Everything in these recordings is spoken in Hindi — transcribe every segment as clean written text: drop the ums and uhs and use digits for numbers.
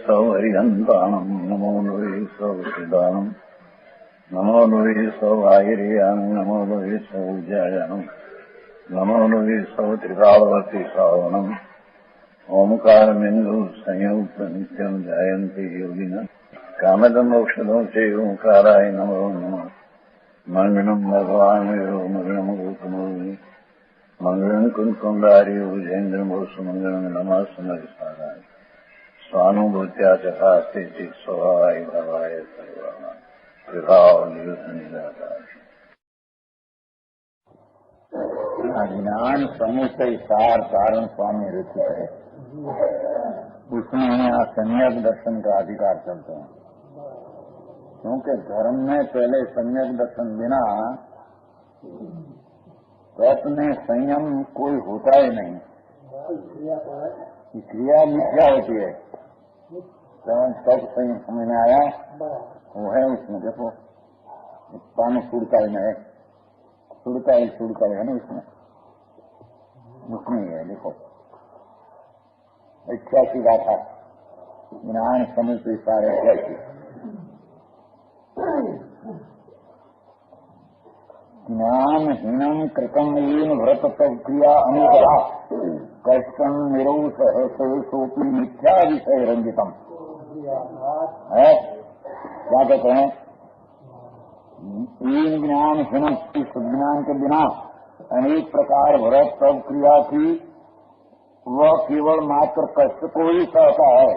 सौ हरिहंताणम् नमो नुवे सौ सिदानम् नमो नुवे सौ आयर्याणम् नमो नुवे सौ उज्जायानम् नमो नुवे सौ त्रिकालवर्ति श्रावणम् ओंकारमिन्दु संयुक्त नित्यम् जायन्ति योगिनः कामदम् औषधम् चैवोंकाराय नमो नमः मंगलम् भगवान् मंगलम् गौतमोऽग्नि मंगलम् कुंकुंडारि भुजेन्द्रमोसु मंगलम् नमः समरिसाराय स्वानुभूत्या चकास्ते स्वभावाय भावाय सर्वाणाम् ज्ञान समुचय सार कारण स्वामी रचित है, उसमें यहाँ सम्यक दर्शन का अधिकार चलते हैं। क्योंकि धर्म में पहले सम्यक दर्शन बिना तप में संयम कोई होता ही नहीं। क्रिया मिथ्या होती है, तब संयम समझ में आया वो है उसमें। देखो पानी सुड़का ही है, सुड़का ही है ना उसमें ही है। देखो 88 गाथा ज्ञान समुद्र सारे 88 ज्ञानहीनम कृतम येन व्रत सब क्रिया अनुग्रह कष्टम निरोष सोपी मिथ्या विषय रंजितम है। क्या कहते हैं? ज्ञानहीनम ज्ञान के बिना अनेक प्रकार व्रत सब क्रिया की वह केवल मात्र कष्ट को ही सहता है।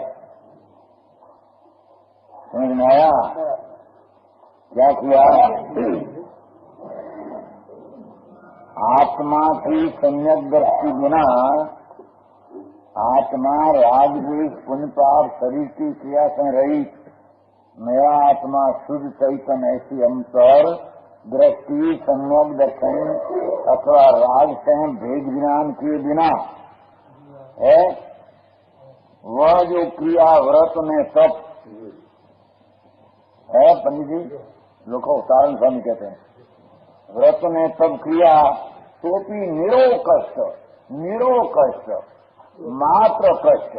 समझ में आया? क्या किया? आत्मा की सम्यक दृष्टि बिना आत्मा राजद्वेष पुण्य पाप शरीर की क्रिया से रहित मेरा आत्मा शुद्ध चैतन्य ऐसी अंतर दृष्टि सम्यक दर्शन अथवा राज से भेद ज्ञान किए बिना है। वह जो क्रिया व्रत में तप है, पंडित जी लोग उदाहरण स्वामी कहते हैं व्रत में तप क्रिया तो भी निरो कष्ट मात्र कष्ट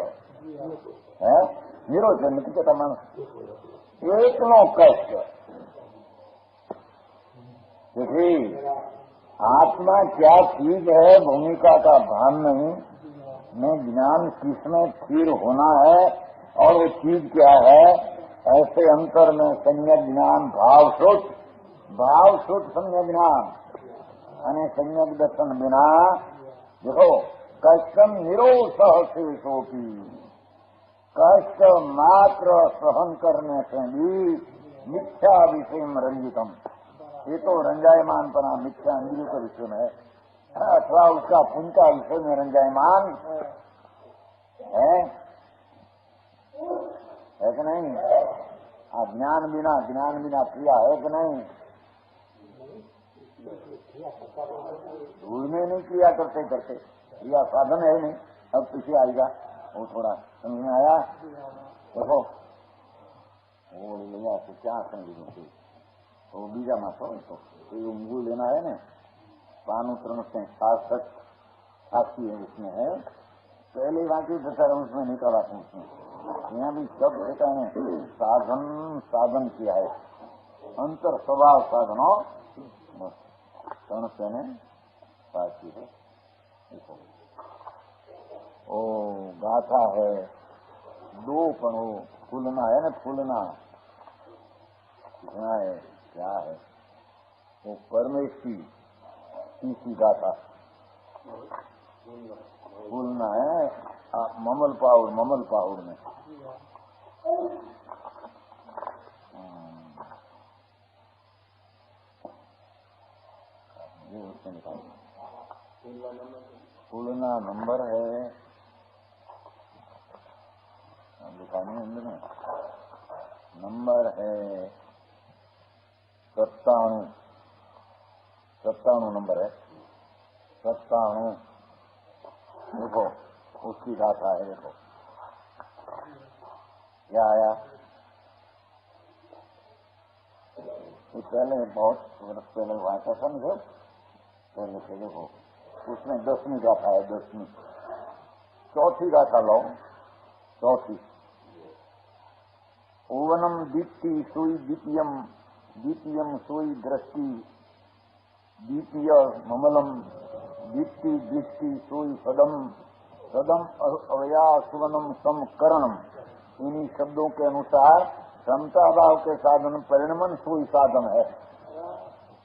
है। निरो से नहीं कहता मानस एक नो कष्ट। देखिए आत्मा क्या चीज है भूमिका का भान नहीं, में ज्ञान किसमें स्थिर होना है और वो चीज क्या है। ऐसे अंतर में सम्यक ज्ञान भाव शुद्ध सम्यक ज्ञान અને सम्यक दर्शन बिना देखो कष्टम निरोसह शेषोपी कष्ट मात्र सहन करने से भी मिथ्या विषय में रंजितम। ये तो रंजायमानपना मिथ्या इंद्रियों का विषय में है अथवा उसका पुण्य का विषय में रंजायमान है कि नहीं? ज्ञान बिना क्रिया है कि नहीं? धूल में नहीं क्रिया करते क्रिया साधन है नहीं। अब पीछे आएगा वो थोड़ा समझ में आया। देखो वो लिया तो क्या समझ तो बीजा माथो तो ऊँगू लेना है ना पानुत्र से साक्षी है उसमें है पहले बाकी दशहरा उसमें निकाला था उसमें यहाँ भी सब रहता है साधन किया है अंतर स्वभाव साधनों कर्ण से साक्षी है। ओ गाथा है दो पण फूलना है ना फूलना कितना है क्या है वो परमेश की तीसरी गाथा फूलना है ममल पाहुड़ में ये उससे निकाल फूलना नंबर है दुकान अंदर में नंबर है 97 नंबर है 97। देखो उसकी गाथा है। देखो क्या आया ये पहले बहुत वर्ष पहले हुआ था समझो पहले से। देखो उसमें 10वीं गाथा है 10वीं। चौथी गाथा लो चौथी ओवनम दीप्ति सोई द्वितीयम, द्वितीयम सोई दृष्टि, द्वितीय ममलम, दीप्ति दृष्टि सोई सदम, सदम अवया सुवनम सम करणम। इन्हीं शब्दों के अनुसार समता भाव के साधन परिणमन सोई साधन है।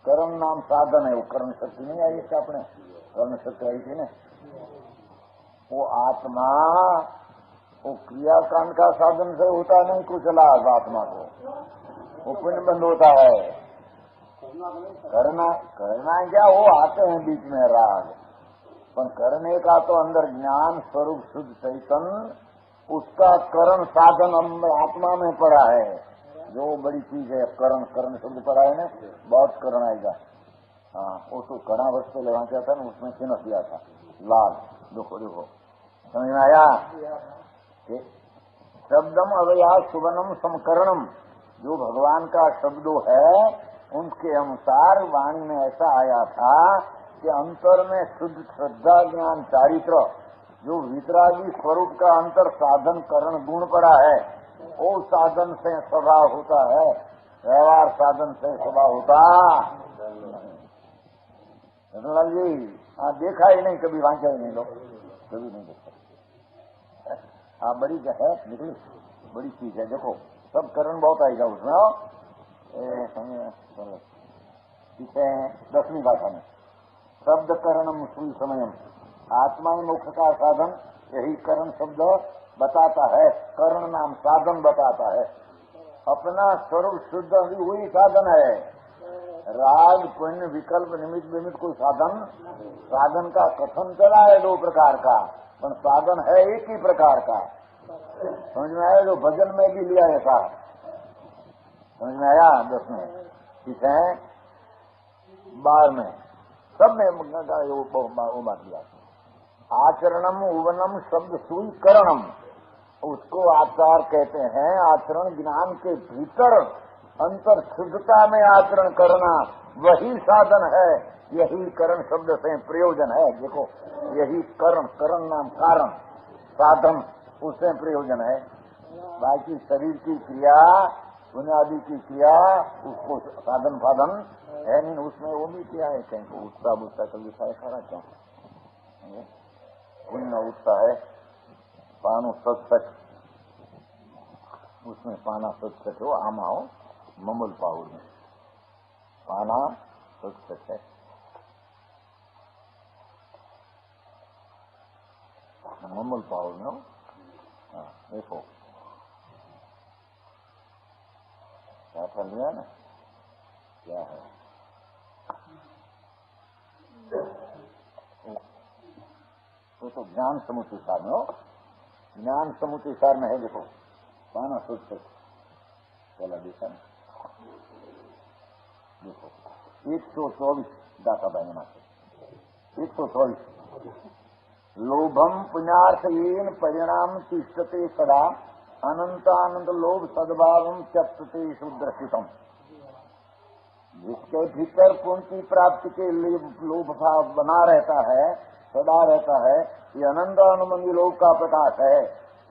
करण नाम साधन है, वो करण शक्ति नहीं आई इसका, अपने करण शक्ति आई थी ना, वो आत्मा वो क्रियाकांड का साधन से होता नहीं कुछ लाभ आत्मा को, वो पुण्य बंद होता है। करना क्या, वो आते हैं बीच में राग, पर करने का तो अंदर ज्ञान स्वरूप शुद्ध चैतन्य, उसका करण साधन आत्मा में पड़ा है। जो बड़ी चीज है करण, करण शब्द पड़ा है ना, बहुत करण आएगा। हाँ, वो तो कड़ा वस्तु लगा क्या था ना, उसमें चिन्ह दिया था लाल, देखो देखो समझ में आया। शब्दम अवया सुवनम समकरणम, जो भगवान का शब्दों है उनके अनुसार वाणी में ऐसा आया था कि अंतर में शुद्ध श्रद्धा ज्ञान चारित्र, जो वितरागी स्वरूप का अंतर साधन करण गुण पड़ा है, वो साधन से स्वभाव होता है, व्यवहार साधन से स्वभाव होता। रतनलाल जी हाँ, देखा ही नहीं कभी, वांचा ही नहीं लोग, कभी नहीं देखा। हाँ, बड़ी है निकली, बड़ी चीज है। देखो सब करण बहुत आएगा उसमें। पीछे 10वीं गाथा में शब्द करणम सुई समयम, आत्मा मोक्ष का साधन यही करण शब्द बताता है। करण नाम साधन बताता है, अपना स्वरूप शुद्ध भी वही साधन है। राग पुण्य विकल्प निमित्त विमित कोई साधन, साधन का कथन चला है 2 प्रकार का, पर साधन है एक ही प्रकार का। समझ में आया, जो भजन में भी लिया ऐसा समझ में आया। 10 में ठीक है, 12 में सब में वो बात लिया। आचरणम उवनम शब्द सुई करणम, उसको आचार कहते हैं। आचरण ज्ञान के भीतर अंतर शुद्धता में आचरण करना, वही साधन है। यही करण शब्द से प्रयोजन है। देखो यही करण, करण नाम कारण, साधन उससे प्रयोजन है। बाकी शरीर की क्रिया, बुनियादी की क्रिया, उसको साधन फाधन है नहीं। उसमें वो भी क्या है, कहीं को उत्साह बुस्सा कर दिखाया खड़ा क्या पुण्य उत्साह है। पानो सच, उसमें पाना सच हो, आमा हो ममल पाहुर में पाना सच है। ममल पाहुर में हो। हाँ, देखो क्या कर लिया ना, क्या है तो ज्ञान समुच्चय सार में हो, ज्ञान समुच्चय सार में है। देखो पाना सोच चला देखा ना, देखो 124 दाता बहना से 124 लोभम पुण्यार्थयेन परिणाम तिष्ठते सदा, अनंतानंद लोभ सद्भावम चक्षते शुद्रसितम। जिसके भीतर पुण्य की प्राप्ति के लिए लोभ भाव बना रहता है, सदा रहता है, ये अनंत अनुमंदी लोभ का प्रकाश है।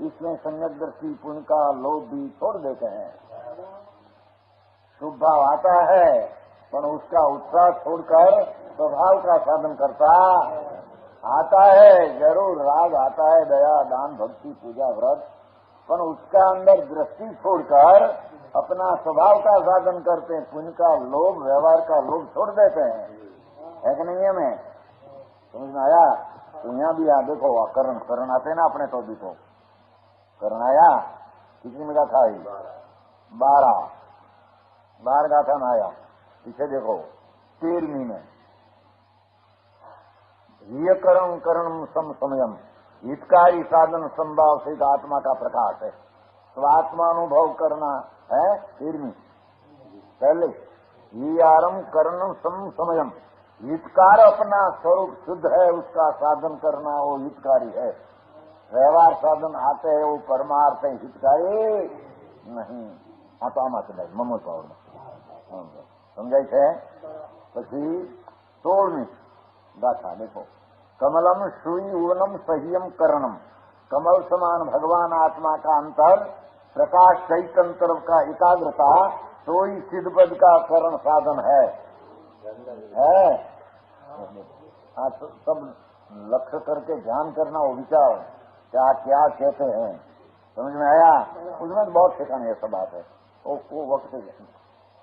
इसमें सम्यक दृष्टि पुण्य का लोभ भी छोड़ देते हैं। शुभ भाव आता है, पर उसका उत्साह छोड़कर स्वभाव का साधन करता आता है। जरूर राग आता है, दया दान भक्ति पूजा व्रत, पर उसका अंदर दृष्टि छोड़कर अपना स्वभाव का साधन करते हैं। पुण्य का लोभ, व्यवहार का लोभ छोड़ देते हैं, है कि नहीं है? मैं समझ में आया? तो यहाँ भी यहाँ देखो करण, करण आते ना अपने तो भी तो करण आया। कितनी में गाथा आई? 12 गाथा में आया। पीछे देखो 13वीं में ये करण करण सम समयम, हितकारी साधन संभाव से आत्मा का प्रकाश है। स्वात्मानुभव करना है 13वीं। पहले ये आरम करण सम समयम, हितकार अपना स्वरूप शुद्ध है, उसका साधन करना वो हितकारी है। व्यवहार साधन आते हैं वो परमार्थ है, हितकारी नहीं। आत्मा से नहीं ममो पावर समझाई है। પછી 16वीं गाथा देखो कमलम श्रूई उवनम सह्यम करणम, कमल समान भगवान आत्मा का अंतर प्रकाश चैतन्य तरफ का एकाग्रता तो ही सिद्धपद का करण साधन है। हाँ, तो सब लक्ष्य करके ध्यान करना, वो विचार क्या क्या कहते हैं, समझ में आया? उसमें तो बहुत ठिकाने सब बात है। वो वक्त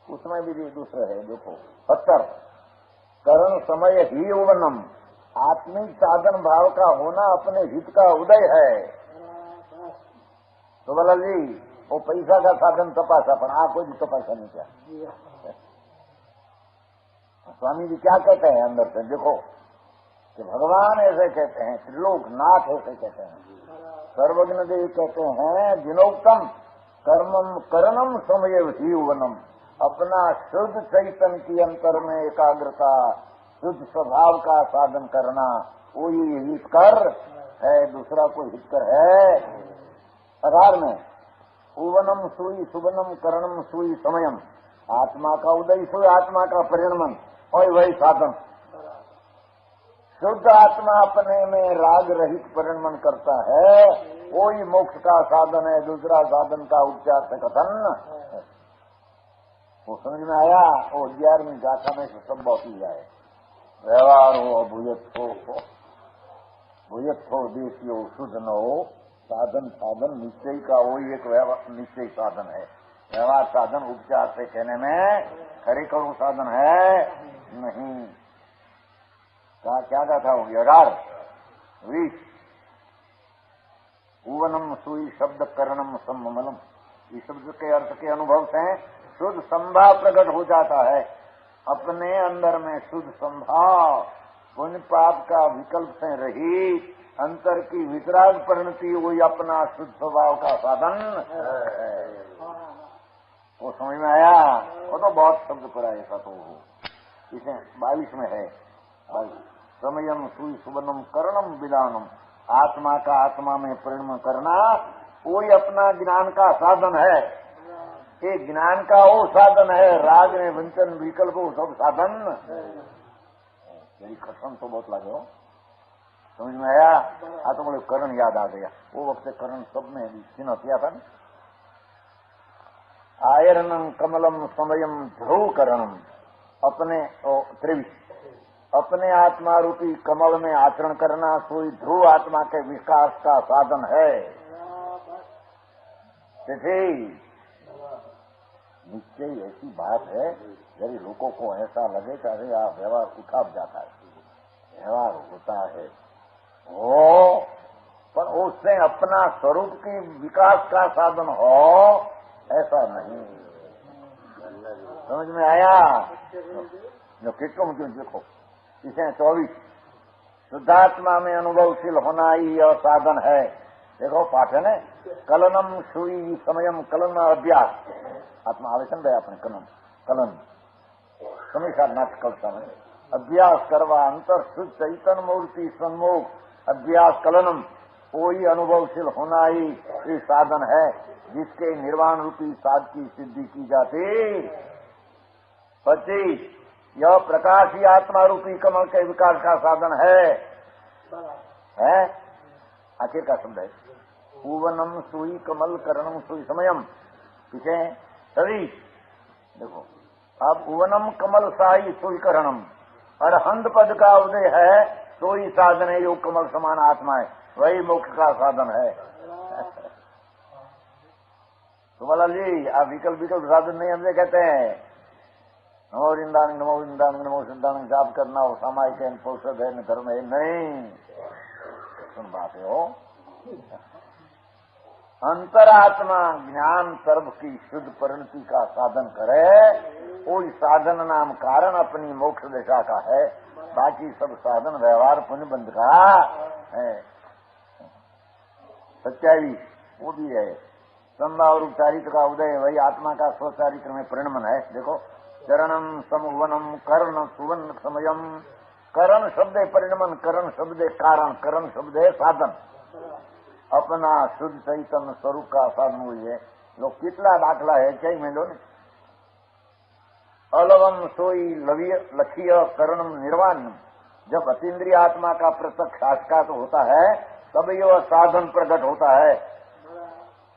उसमें भी दूसरे है। देखो 70 करण समय ही उवनम, आत्मिक साधन भाव का होना अपने हित का उदय है। तो बोला जी वो पैसा का साधन तपासा, पर आप कोई भी तपासा नहीं किया। स्वामी जी क्या कहते हैं अंदर से? देखो कि भगवान ऐसे कहते हैं, त्रिलोक नाथ ऐसे कहते हैं, सर्वज्ञ देव कहते हैं, जिनोक्तम कर्मम करणम समय ही उवनम, अपना शुद्ध चैतन्य की अंतर में एकाग्रता, शुद्ध स्वभाव का साधन करना, वो ये हितकर है, दूसरा कोई हितकर है। 18 में उवनम सुई सुवनम करणम सुई समयम, आत्मा का उदय सुई आत्मा का परिणमन और वही साधन। शुद्ध आत्मा अपने में राग रहित परिणमन करता है, वो ही मोक्ष का साधन है, दूसरा साधन का उपचार से कथन। वो समझ में आया? वो 11वीं गाथा में से सब बहुत ही जाए। व्यवहार हो भूयत हो देशी हो शुद्ध न हो, साधन साधन निश्चय का वही एक निश्चय साधन है। व्यवहार साधन उपचार से कहने में खरी करो साधन है नहीं। क्या गाथा होगी? 18 उवनम सुई शब्द करणम सम्मलम, इस शब्द के अर्थ के अनुभव से शुद्ध संभाव प्रकट हो जाता है। अपने अंदर में शुद्ध संभाव, पुण्य पाप का विकल्प से रही अंतर की वितराग परिणति, वही अपना शुद्ध स्वभाव का साधन है। वो समझ में आया? वो तो बहुत शब्द पड़ा ऐसा तो इसे 22 में है। समयम सुई सुवनम करणम विदानम, आत्मा का आत्मा में परिणम करना वही अपना ज्ञान का साधन है। ये ज्ञान का वो साधन है, राग में वंचन विकल्प वो सब साधन। मेरी कसम तो बहुत लगे हो, समझ में आया? तो मुझे करण याद आ गया। वो वक्त करण सब में चिन्ह किया था। आयरनम कमलम समयम ध्रुव करणम, अपने 23 अपने आत्मा रूपी कमल में आचरण करना सोई ध्रुव आत्मा के विकास का साधन है। निश्चय ऐसी बात है, यदि लोगों को ऐसा लगे कि अरे आप व्यवहार उठाव जाता है, व्यवहार होता है वो, पर उससे अपना स्वरूप की विकास का साधन हो, ऐसा नहीं। समझ में आया? जो कितों क्यों देखो इसे 24 शुद्धात्मा में अनुभवशील होना ही यह साधन है। देखो पाठ है न, कलनम सुई समयम कलन अभ्यास, आत्मा आवेशन गया अपने कलन हमेशा नाच कलता है, अभ्यास करवा अंतर शुद्ध चैतन्य मूर्ति सन्मुख अभ्यास कलनम, कोई अनुभवशील होना ही ये साधन है जिसके निर्वाण रूपी साध की सिद्धि की जाती। 25 यह प्रकाश ही आत्मा रूपी कमल के विकास का साधन है? आखिर का शब्द है पूवनम सुई कमल करणम सुई समयम, पीछे सभी देखो। अब उवनम कमल साई सुई करणम, अरहंत पद का उदय है तो ही साधन है, योग कमल समान आत्मा है, वही मोक्ष का साधन है। तो बोला जी आप विकल्प साधन नहीं, हमसे कहते हैं नमो वृंदावन नमो वृंदावन नमो सिद्धांत जाप करना हो सामायिक है, पौषध है, धर्म है, नहीं सुन बात है हो। अंतरात्मा ज्ञान सर्व की शुद्ध परिणति का साधन करे, कोई साधन नाम कारण अपनी मोक्ष दिशा का है, बाकी सब साधन व्यवहार पुण्य बंध का है। सच्चाई वो भी है, संभाव रूप चारित्र का उदय वही आत्मा का स्वचारित्र में परिणमन है। देखो चरणम समुवनम कर्ण सुवन समयम, करण शब्द परिणमन, करण शब्द कारण, करण शब्द साधन, अपना शुद्ध चैतन्य स्वरूप का साधन हुई है। लोग कितना दाखला है कई में लो ने, अलवम सोई लक्ष्य करणम निर्वाण, जब अतीन्द्रिय आत्मा का प्रत्यक्ष साक्षात्कार होता है तब यह साधन प्रकट होता है।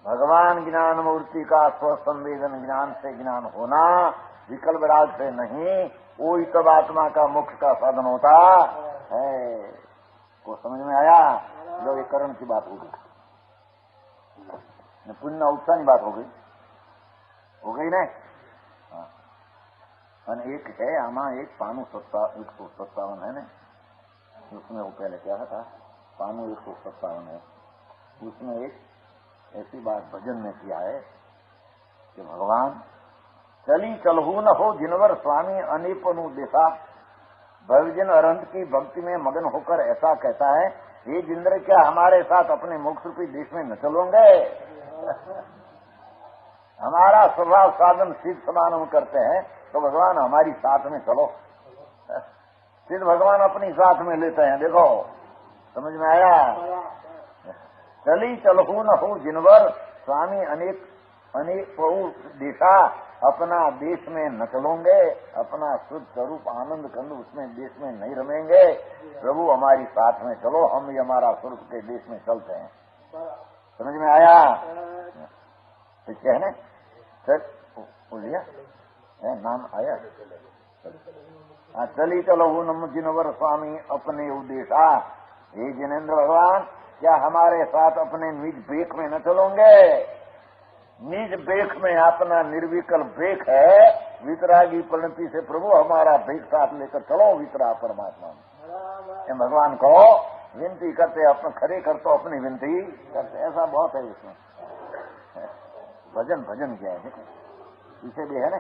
भगवान ज्ञान मूर्ति का स्वसंवेदन ज्ञान से ज्ञान होना, विकल्प राग से नहीं, वही तब आत्मा का मोक्ष का साधन होता है। को समझ में आया? जो ये कर्म की बात हो गई, पुण्य उत्साह की बात हो गई ना। हाँ, एक है आमा, एक पानु 157 है ना, उसमें वो पहले क्या था, पानु 157 है, उसमें एक ऐसी बात भजन में किया है कि भगवान चली चलहू न हो जिनवर स्वामी अनिपनु देसा, भवजन अरंत की भक्ति में मगन होकर ऐसा कहता है, ये जिंद्र क्या हमारे साथ अपने मोक्ष रूपी देश में न चलोगे? हमारा स्वभाव साधन सिद्ध समान हम करते हैं, तो भगवान हमारी साथ में चलो। सिद्ध भगवान अपनी साथ में लेते हैं, देखो समझ में आया? चली चलहू न हो जिनवर स्वामी अनेक दिशा, अपना देश में न चलोगे, अपना शुद्ध स्वरूप आनंद कंद उसमें देश में नहीं रमेंगे, प्रभु हमारी साथ में चलो, हम भी हमारा स्वरूप के देश में चलते हैं। समझ में आया? तो क्या है ना, सर बोलिए नाम आया। चली चलो नम जिनवर स्वामी अपने उद्देशा, हे जिनेन्द्र भगवान क्या हमारे साथ अपने निज बेख में न चलोगे? निज बेख में अपना निर्विकल्प बेख है, वितरागी परिणति से प्रभु हमारा बेख साथ लेकर चलो वितरा परमात्मा में। भगवान को विनती करते, अपने खड़े कर तो अपनी विनती करते, ऐसा बहुत है इसमें। भजन क्या है इसे भी है ना,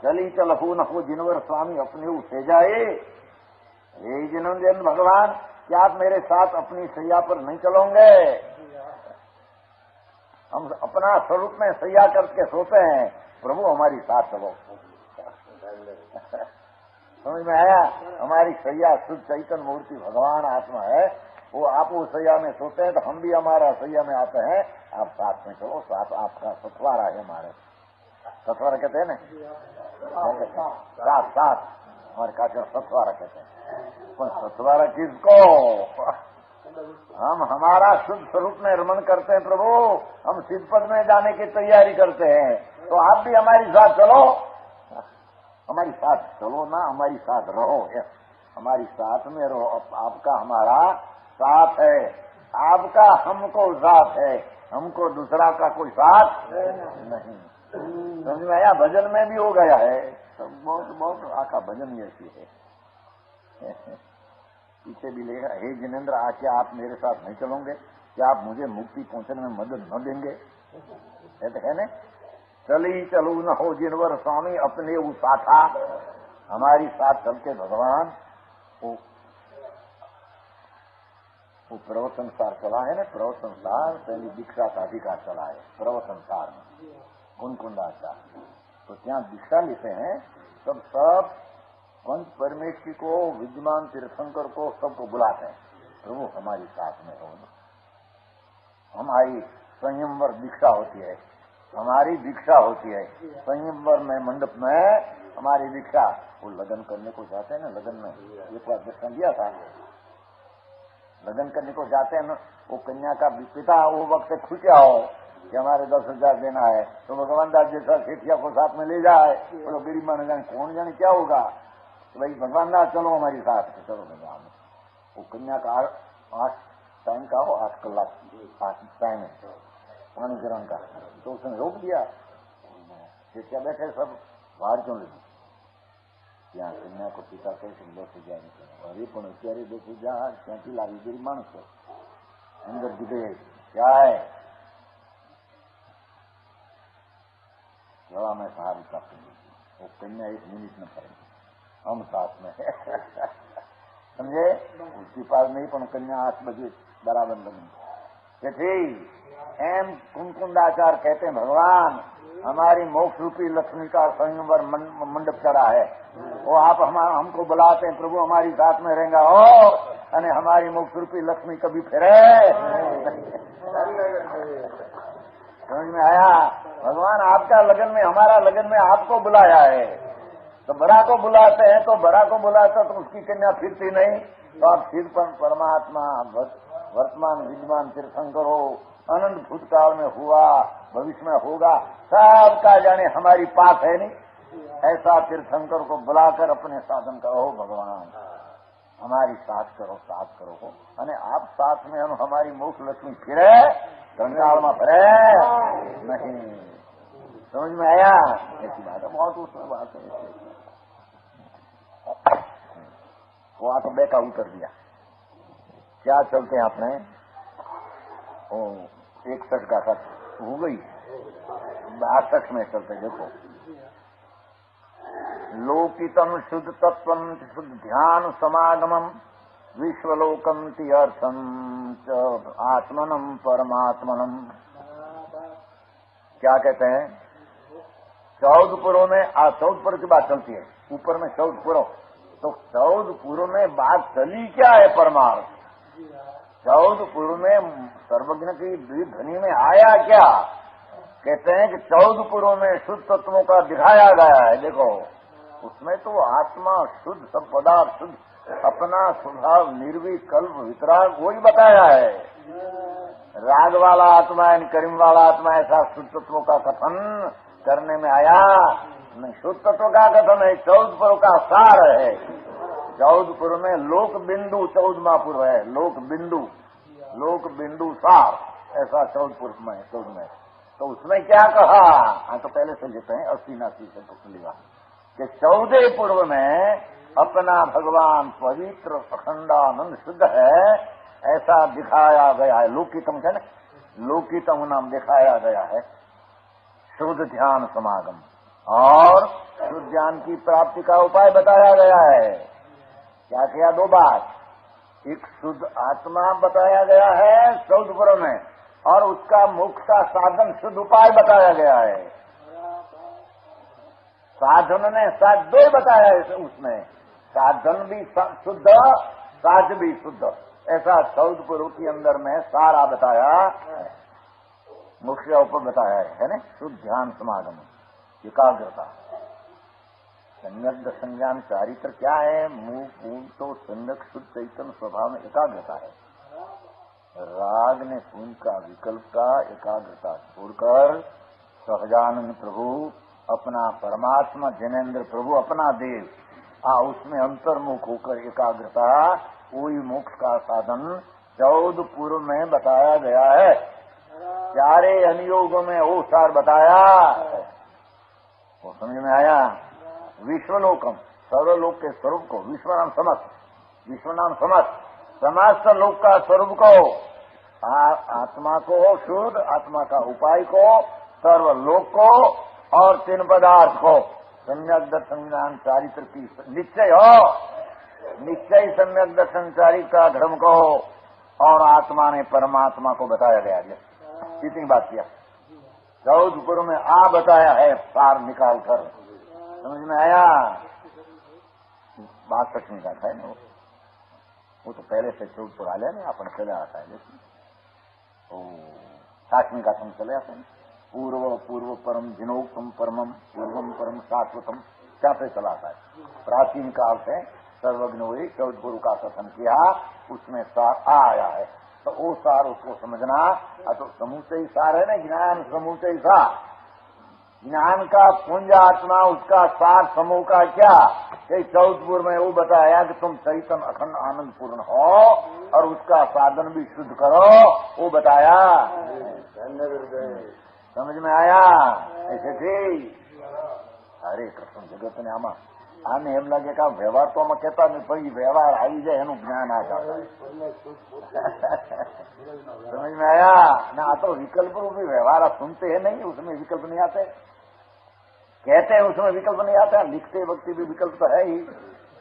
चली चलहू न हो जिनवर स्वामी अपने उसे जाए, हे जिनों भगवान क्या आप मेरे साथ अपनी सैया पर नहीं चलोगे? हम अपना स्वरूप में सैया करके सोते हैं, प्रभु हमारी साथ चलो। समझ में आया? हमारी सैया शुद्ध चैतन्य मूर्ति भगवान आत्मा है, वो आप वो सैया में सोते हैं तो हम भी हमारा सैया में आते हैं, आप साथ में चलो, साथ आपका सतवारा है। हमारे सतवारा कहते हैं ना, साथ हमारे का सतवारा कहते हैं। पर सतवारा किसको? हम हमारा शुद्ध स्वरूप में रमन करते हैं प्रभु, हम सिद्ध पद में जाने की तैयारी करते हैं, तो आप भी हमारी साथ चलो, हमारी साथ चलो ना, हमारी साथ रहो, हमारी साथ में रहो। आपका हमारा साथ है, आपका हमको साथ है, हमको दूसरा का कोई साथ नहीं। समझ में आया? भजन में भी हो गया है, तो बहुत आका भजन ही ऐसी है। पीछे भी लेगा, हे जिनेन्द्र क्या आप मेरे साथ नहीं चलोगे? क्या आप मुझे मुक्ति पहुंचने में मदद न देंगे? है ना, चली चलू न हो जिनवर स्वामी अपने वो साथा, हमारी साथ चल के भगवान वो प्रव संसार चला है ना, प्रव संसार पहली दीक्षा का अधिकार चला है प्रव संसार में, कुंडाचार। तो क्या दीक्षा लेते हैं तब सब पंच परमेश्वरी को, विद्यमान तीर्थंकर को, सबको बुलाते हैं, प्रभु हमारी साथ में हो। हमारी संयमवर दीक्षा होती है, हमारी दीक्षा होती है संयमवर में, मंडप में हमारी दीक्षा। वो लगन करने को जाते हैं ना, लगन में एक बार दर्शन दिया था, लगन करने को जाते हैं ना, वो कन्या का पिता वो वक्त खुशिया हो कि हमारे 10,000 देना है, तो भगवान दास जैसा सेठिया को साथ में ले जाए, बोलो गरीब माने जाने कौन जाने क्या होगा, तो भाई भगवान दास चलो हमारी साथ, चलो भगवान। वो कन्या का 8 टाइम का हो, 8 कलाक 8 टाइम है पानी ग्रहण का, तो उसने रोक दिया। सेठिया बैठे सब बाहर क्यों लगी, ત્યાં કન્યા કો પિતા કહે છે 10,000 અરે પણ અત્યારે 10,000 ક્યાંથી લાવી? ગરીબ માણસ છે, અંદર કીધે क्या है? जरा मैं सारी प्राप्त वो कन्या 1 मिनट न पड़े, हम साथ में समझे? उसके पास नहीं, पर कन्या 8 बजे बराबर लगी कि एम कुंडाचार कहते हैं भगवान हमारी मोक्ष रूपी लक्ष्मी का संयमवर मंडप चढ़ा है, वो आप हमको बुलाते हैं, प्रभु हमारी साथ में रहेगा हो, अने हमारी मोक्ष रूपी लक्ष्मी कभी फिरे। समझ में आया? भगवान आपका लगन में, हमारा लगन में आपको बुलाया है, तो बड़ा को बुलाते हैं, तो बड़ा को बुलाता तो उसकी कन्या फिरती नहीं, तो आप फिर परमात्मा वर्तमान विद्यमान तीर्थंकर हो, अनंत भूतकाल में हुआ, भविष्य में होगा, सबका जाने हमारी पास है नहीं। ऐसा तीर्थंकर को बुलाकर अपने साधन करो, भगवान हमारी साथ करो हो। अने आप साथ में हमारी मोक्ष लक्ष्मी फिरे, कंगाल में फिरे नहीं। समझ में आया? ऐसी बात है, बहुत उसमें बात है। वो आ तो बेटा उतर दिया। क्या चलते हैं अपने 61 का खत हो गई, 62 में चलते। देखो, लोकितम शुद्ध तत्वम शुद्ध ध्यान समागमम विश्वलोकम तीर्थम च आत्मनम परमात्मनम। क्या कहते हैं? 14 पुरों में 14 पुर की बात चलती है, ऊपर में 14 पुरों, तो 14 पुरों में बात चली क्या है? परमार्थ। 14 पुरों में सर्वज्ञ की ध्वनि में आया क्या? कहते हैं कि 14 पुरों में शुद्ध तत्वों का दिखाया गया है। देखो, उसमें तो आत्मा शुद्ध, सब पदार्थ शुद्ध, अपना स्वभाव निर्विकल्प वितराग वही बताया है। राग वाला आत्मा है, करीम वाला आत्मा, ऐसा शुद्ध तत्वों का कथन करने में आया नहीं। शुद्ध तत्व का कथन है, 14 पुर का सार है। 14 पुर में लोक बिंदु 14वां पुर है, लोक बिंदु सार, ऐसा 14 पुर में 14 में। तो उसमें क्या कहा? हाँ, तो पहले से लेते हैं 80-89 से तो लेगा कि 14 पूर्व में अपना भगवान पवित्र अखंडानंद शुद्ध है, ऐसा दिखाया गया है। लोकितम है ना, लोकितम नाम दिखाया गया है। शुद्ध ध्यान समागम और शुद्ध ज्ञान की प्राप्ति का उपाय बताया गया है। क्या किया? 2 बात, एक शुद्ध आत्मा बताया गया है 14 पुरों में, और उसका मोक्ष का साधन शुद्ध उपाय बताया गया है। साधन ने साध 2 बताया है उसमें, साधन भी शुद्ध, साध भी शुद्ध, ऐसा 14 पुरों के अंदर में सारा बताया, मुख्य ऊपर बताया है ना। शुद्ध ध्यान समागम, एकाग्रता, सम्यक संज्ञान चारित्र क्या है? मुंह पूर्ण तो सम्यक शुद्ध चैतन्य स्वभाव में एकाग्रता है। राग ने पूर्ण का विकल्प का एकाग्रता छोड़कर सहजानंद प्रभु अपना परमात्मा, जनेन्द्र प्रभु अपना देव, उसमें अंतर्मुख होकर एकाग्रता, वही मोक्ष का साधन 14 पूर्व में बताया गया है। 4 अनुयोगों में वो सार बताया, वो समझ में आया? विश्वलोकम, सर्वलोक के स्वरूप को, विश्व नाम समस्त, समस्त लोक का स्वरूप को, आत्मा को शुद्ध, आत्मा का उपाय को, सर्वलोक को और 3 पदार्थ को, सम्यक दर्शन ज्ञान चारित्र की निश्चय हो, निश्चय सम्यक दर्शन चारित्र धर्म को, और आत्मा ने परमात्मा को बताया गया। इतनी बात किया। 14 पुर में बताया है, सार निकाल कर। समझ में आया? 62 का है ना, वो तो पहले से 14 पुर आ लिया ना, अपन चले आता है। लेकिन 60 का तुम चले आते हैं। पूर्व परम जिनोक्तम परमम पूर्वम परम शाश्वतम, क्या से चला आता है। प्राचीन काल से सर्वज्ञ हुई 14 गुरु का कथन किया, उसमें सार आया है। तो वो सार उसको समझना, तो समूचे ही सार है ना, ज्ञान समूचे ही सार, ज्ञान का पुंज आत्मा, उसका सार समूह का क्या? 14 पूर्व में वो बताया कि तुम चैतन्य अखंड आनंद पूर्ण हो और उसका साधन भी शुद्ध करो, वो बताया। समझ में आया? ऐसे थी। अरे कृष्ण जगत ने आने एम लगे का व्यवहार तो हम कहता नहीं, भाई व्यवहार आई जाए एनु ज्ञान आ जाता है। समझ में आया ना? तो विकल्प रूपी व्यवहार आप सुनते हैं नहीं, उसमें विकल्प नहीं आते, कहते हैं उसमें विकल्प नहीं आता, लिखते वक्त भी विकल्प तो है ही,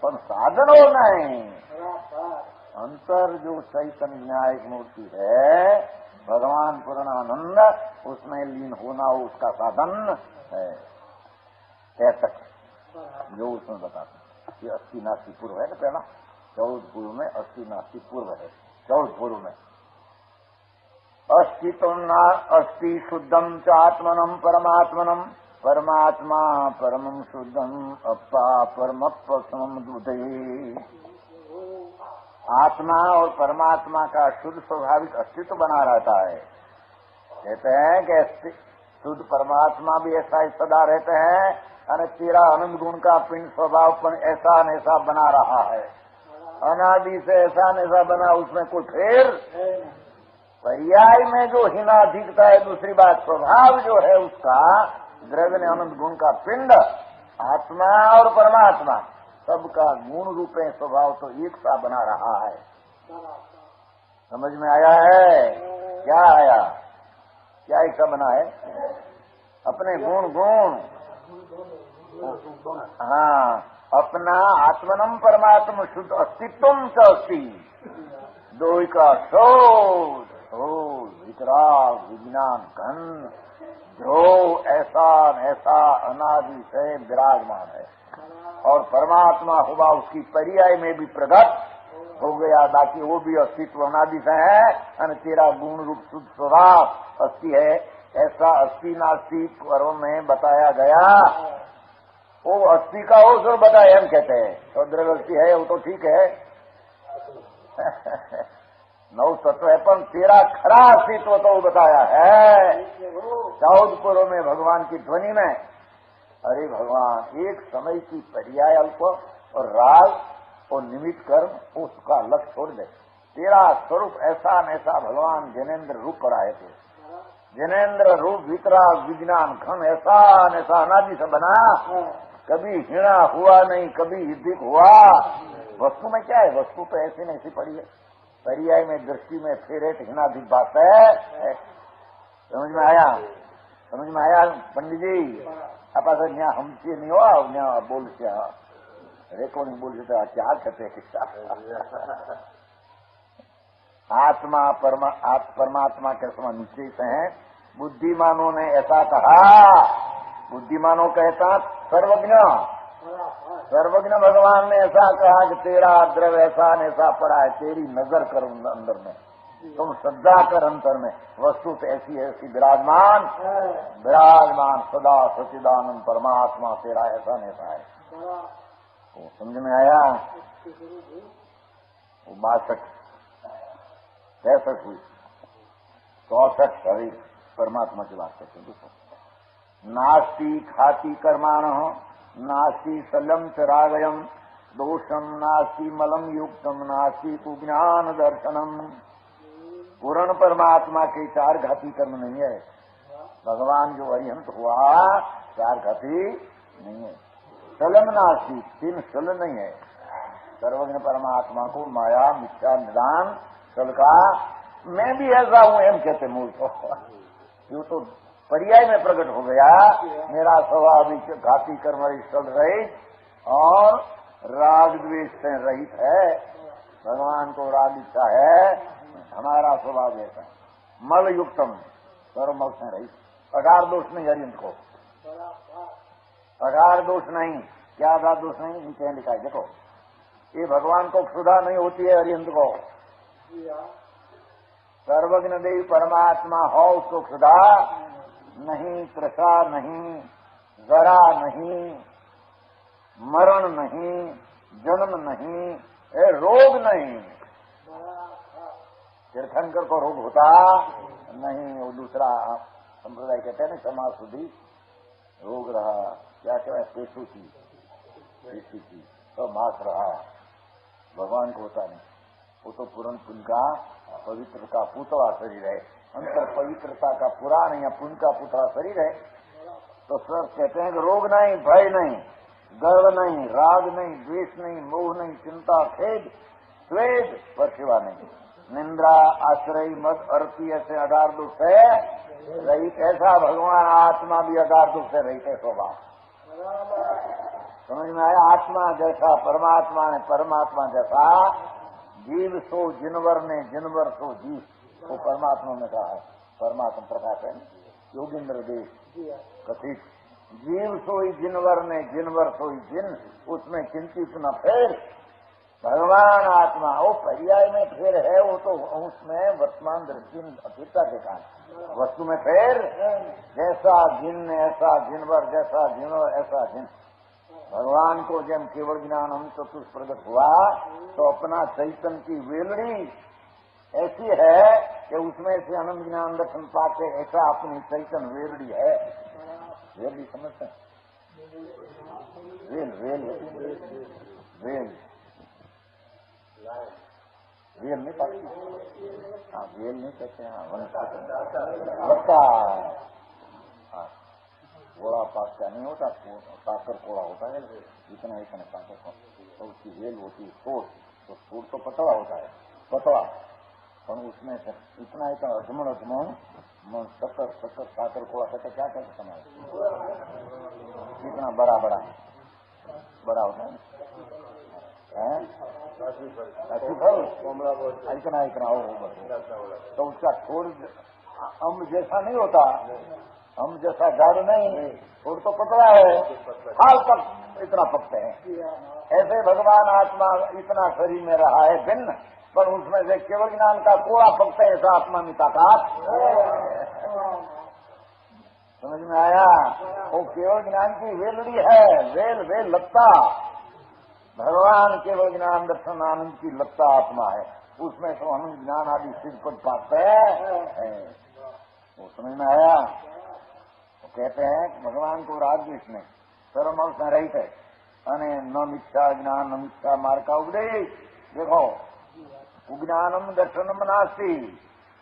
पर साधन होना है। अंतर जो चैतन्य न्यायिक मूर्ति है भगवान पूर्णानंद, उसमें लीन होना उसका साधन है। ऐसा जो उसमें बताते, ये 80-89 पूर्व है ना, पहला 14 पूर्व में 80-89 पूर्व है। 14 पूर्व में अस्ति शुद्धम च आत्मनम परमात्मनम, परमात्मा परमं शुद्धम अप्पा परमप्प समम। आत्मा और परमात्मा का शुद्ध स्वाभाविक अस्तित्व बना रहता है। कहते हैं कि शुद्ध परमात्मा भी ऐसा ही सदा रहते हैं और तेरा आनंद गुण का पिंड स्वभाव पर ऐसा न ऐसा बना रहा है, अनादि से ऐसा न ऐसा बना, उसमें कोई फेर। पर्याय में जो हिना दिखता है, दूसरी बात स्वभाव जो है उसका, द्रव्य ने आनंद गुण का पिंड, आत्मा और परमात्मा सबका गुण रूपे स्वभाव तो एक सा बना रहा है। समझ में आया है? क्या आया? क्या ऐसा बना है? अपने गुण हाँ, अपना आत्मनम परमात्मा शुद्ध अस्तित्व च अस्ति, दो का शोध वितराग विज्ञान घन, जो ऐसा अनादि से विराजमान है और परमात्मा हुआ उसकी पर्याय में भी प्रकट हो गया, बाकी वो भी अस्तित्व अनादि से है और तेरा गुण रूप शुद्ध स्वभाव अस्थि है। ऐसा अस्थि नास्ति पर्व में बताया गया, वो अस्थि का वो जो बताया हम कहते हैं तो द्रव्य है, वो तो ठीक है नौ तत्व है, पर तेरा खरा अस्तित्व तो वो बताया है 14 पूर्व में भगवान की ध्वनि में। अरे भगवान एक समय की पर्याय अल्प और राग और निमित्त कर्म उसका लक्ष्य छोड़ दे, तेरा स्वरूप ऐसा न ऐसा भगवान जनेन्द्र रूप पर आए थे, जनेन्द्र रूप वितराग विज्ञान घन ऐसा न ऐसा अनादि से बना, कभी हिणा हुआ नहीं, कभी हिदिक हुआ। वस्तु में क्या है? वस्तु तो ऐसी नहीं ऐसी पड़ी है, पर्याय में दृष्टि में फेरे हिणाधिक बात है। समझ में आया? समझ में आया पंडित जी? आप यहाँ हमसे नहीं हुआ, यहाँ बोल क्या रेको नहीं बोल सकते, क्या कहते किस्सा आत्मा परमात्मा के समान निश्चय से है। बुद्धिमानों ने ऐसा कहा, बुद्धिमानों कहता सर्वज्ञ भगवान ने ऐसा कहा कि तेरा द्रव्य ऐसा न ऐसा पड़ा है, तेरी नजर कर अंदर में, तुम श्रद्धा कर अंतर में, वस्तु तो ऐसी ऐसी विराजमान सदा सच्चिदानंद परमात्मा तेरा ऐसा न ऐसा है। तो समझ में आया? वो 62 63 हुई 64 शरीर परमात्मा की बात करते हैं। नास्ति खाति कर्माण नास्ति सलम च रागयम दोषम नास्ति मलम युक्तम नास्ति कुज्ञान दर्शनम। पूर्ण परमात्मा के 4 घाती कर्म नहीं है। भगवान जो अरिहंत हुआ 4 घाती नहीं है। सलम नास्ति 3 सल नहीं है। सर्वज्ञ परमात्मा को माया मिथ्या निदान सल का मैं भी ऐसा हूं एम कहते मूल को, यूं तो पर्याय में प्रकट हो गया। मेरा स्वभाव घाती कर्म स्थल रहित और राग द्वेष से रहित है। भगवान को राग इच्छा है, हमारा स्वभाव ऐसा मल युक्तम सर्वमल से रहित, अगार दोष नहीं अरिंद को, अगार दोष नहीं। क्या अगार दोष नहीं? नीचे लिखा है देखो, ये भगवान को क्षुधा नहीं होती है अरिंद को। सर्वज्ञ देव परमात्मा हो उसको क्षुधा नहीं, तृषा नहीं, जरा नहीं, मरण नहीं, जन्म नहीं, रोग नहीं। तीर्थंकर को रोग होता नहीं, वो दूसरा संप्रदाय कहते हैं ना समाज शुद्धि रोग रहा, क्या कहते हैं पेशु की तो मास रहा, भगवान को होता नहीं। वो तो पूर्ण पुण्य का पवित्र का पुतला शरीर है, अंतर पवित्रता का पुराण या पुण्य का पुतला शरीर है। तो सर कहते हैं कि रोग नहीं, भय नहीं, गर्व नहीं, राग नहीं, द्वेष नहीं, मोह नहीं, चिंता खेद स्वेद परसेवा नहीं, निंद्रा आश्रय मत अर्थी ऐसे 18 दुख से रहित। ऐसा भगवान आत्मा भी 18 दुख से रहित है स्वभाव। समझ में आया? आत्मा जैसा परमात्मा ने, परमात्मा जैसा जीव सो जिनवर ने, जिनवर सो जीव, वो परमात्मा में कहा है। परमात्मा प्रकाश है योगेंद्र देव कथित, जीव सोई जिनवर ने, जिनवर सोई जिन, उसमें चिंतित न फेर। भगवान आत्मा वो पर्याय में फेर है, वो तो उसमें वर्तमान दृष्टि अतीतता के कारण, वस्तु में फेर। जैसा जिन ऐसा जिनवर, जैसा जिनवर ऐसा जिन। भगवान को जब केवल ज्ञान हम चतुर्थ प्रकट हुआ तो अपना चैतन्य की वेलड़ी ऐसी है कि उसमें से अनंत ज्ञान दर्शन पाते, ऐसा अपनी चैतन्य वेरड़ी है। वेरड़ी समझते हैं? वेल वेल वेल वेल नहीं पाती। हाँ, वेल नहीं कहते हैं, लगता कोड़ा पाकता नहीं होता, पाकर कोड़ा होता है, इतना इतना पाकर तो उसकी वेल होती है सूर। तो सूर तो पतला होता है, पतला, पर उसमें इतना इतना अजमन अजमन सत्तर सत्तर पाकर कोड़ा कहते क्या कहते समाज, इतना बड़ा बड़ा बड़ा होता है इतना इतना हो, तो उसका छोड़ अम्ब जैसा नहीं होता, हम जैसा गाढ़ नहीं, छोड़ तो पतला है, हाल तक इतना पकते हैं। ऐसे भगवान आत्मा इतना शरीर में रहा है भिन्न, पर उसमें से केवल ज्ञान का कोड़ा पकते हैं, ऐसा आत्मा में ताकत। समझ में आया? वो केवल ज्ञान की वेलड़ी है, वेल वेल लत्ता। भगवान केवल ज्ञान दर्शन आनंद की लत्ता आत्मा है, उसमें तो हम ज्ञान आदि सिद्ध पद पाते हैं। वो समझ में आया? तो कहते हैं कि भगवान को राजद्वेष नहीं, सर्व अंश में रहित है, अने न मिथ्या ज्ञान न मिथ्या मार्ग का उपदेश। देखो, कुज्ञानम दर्शनम नास्ति,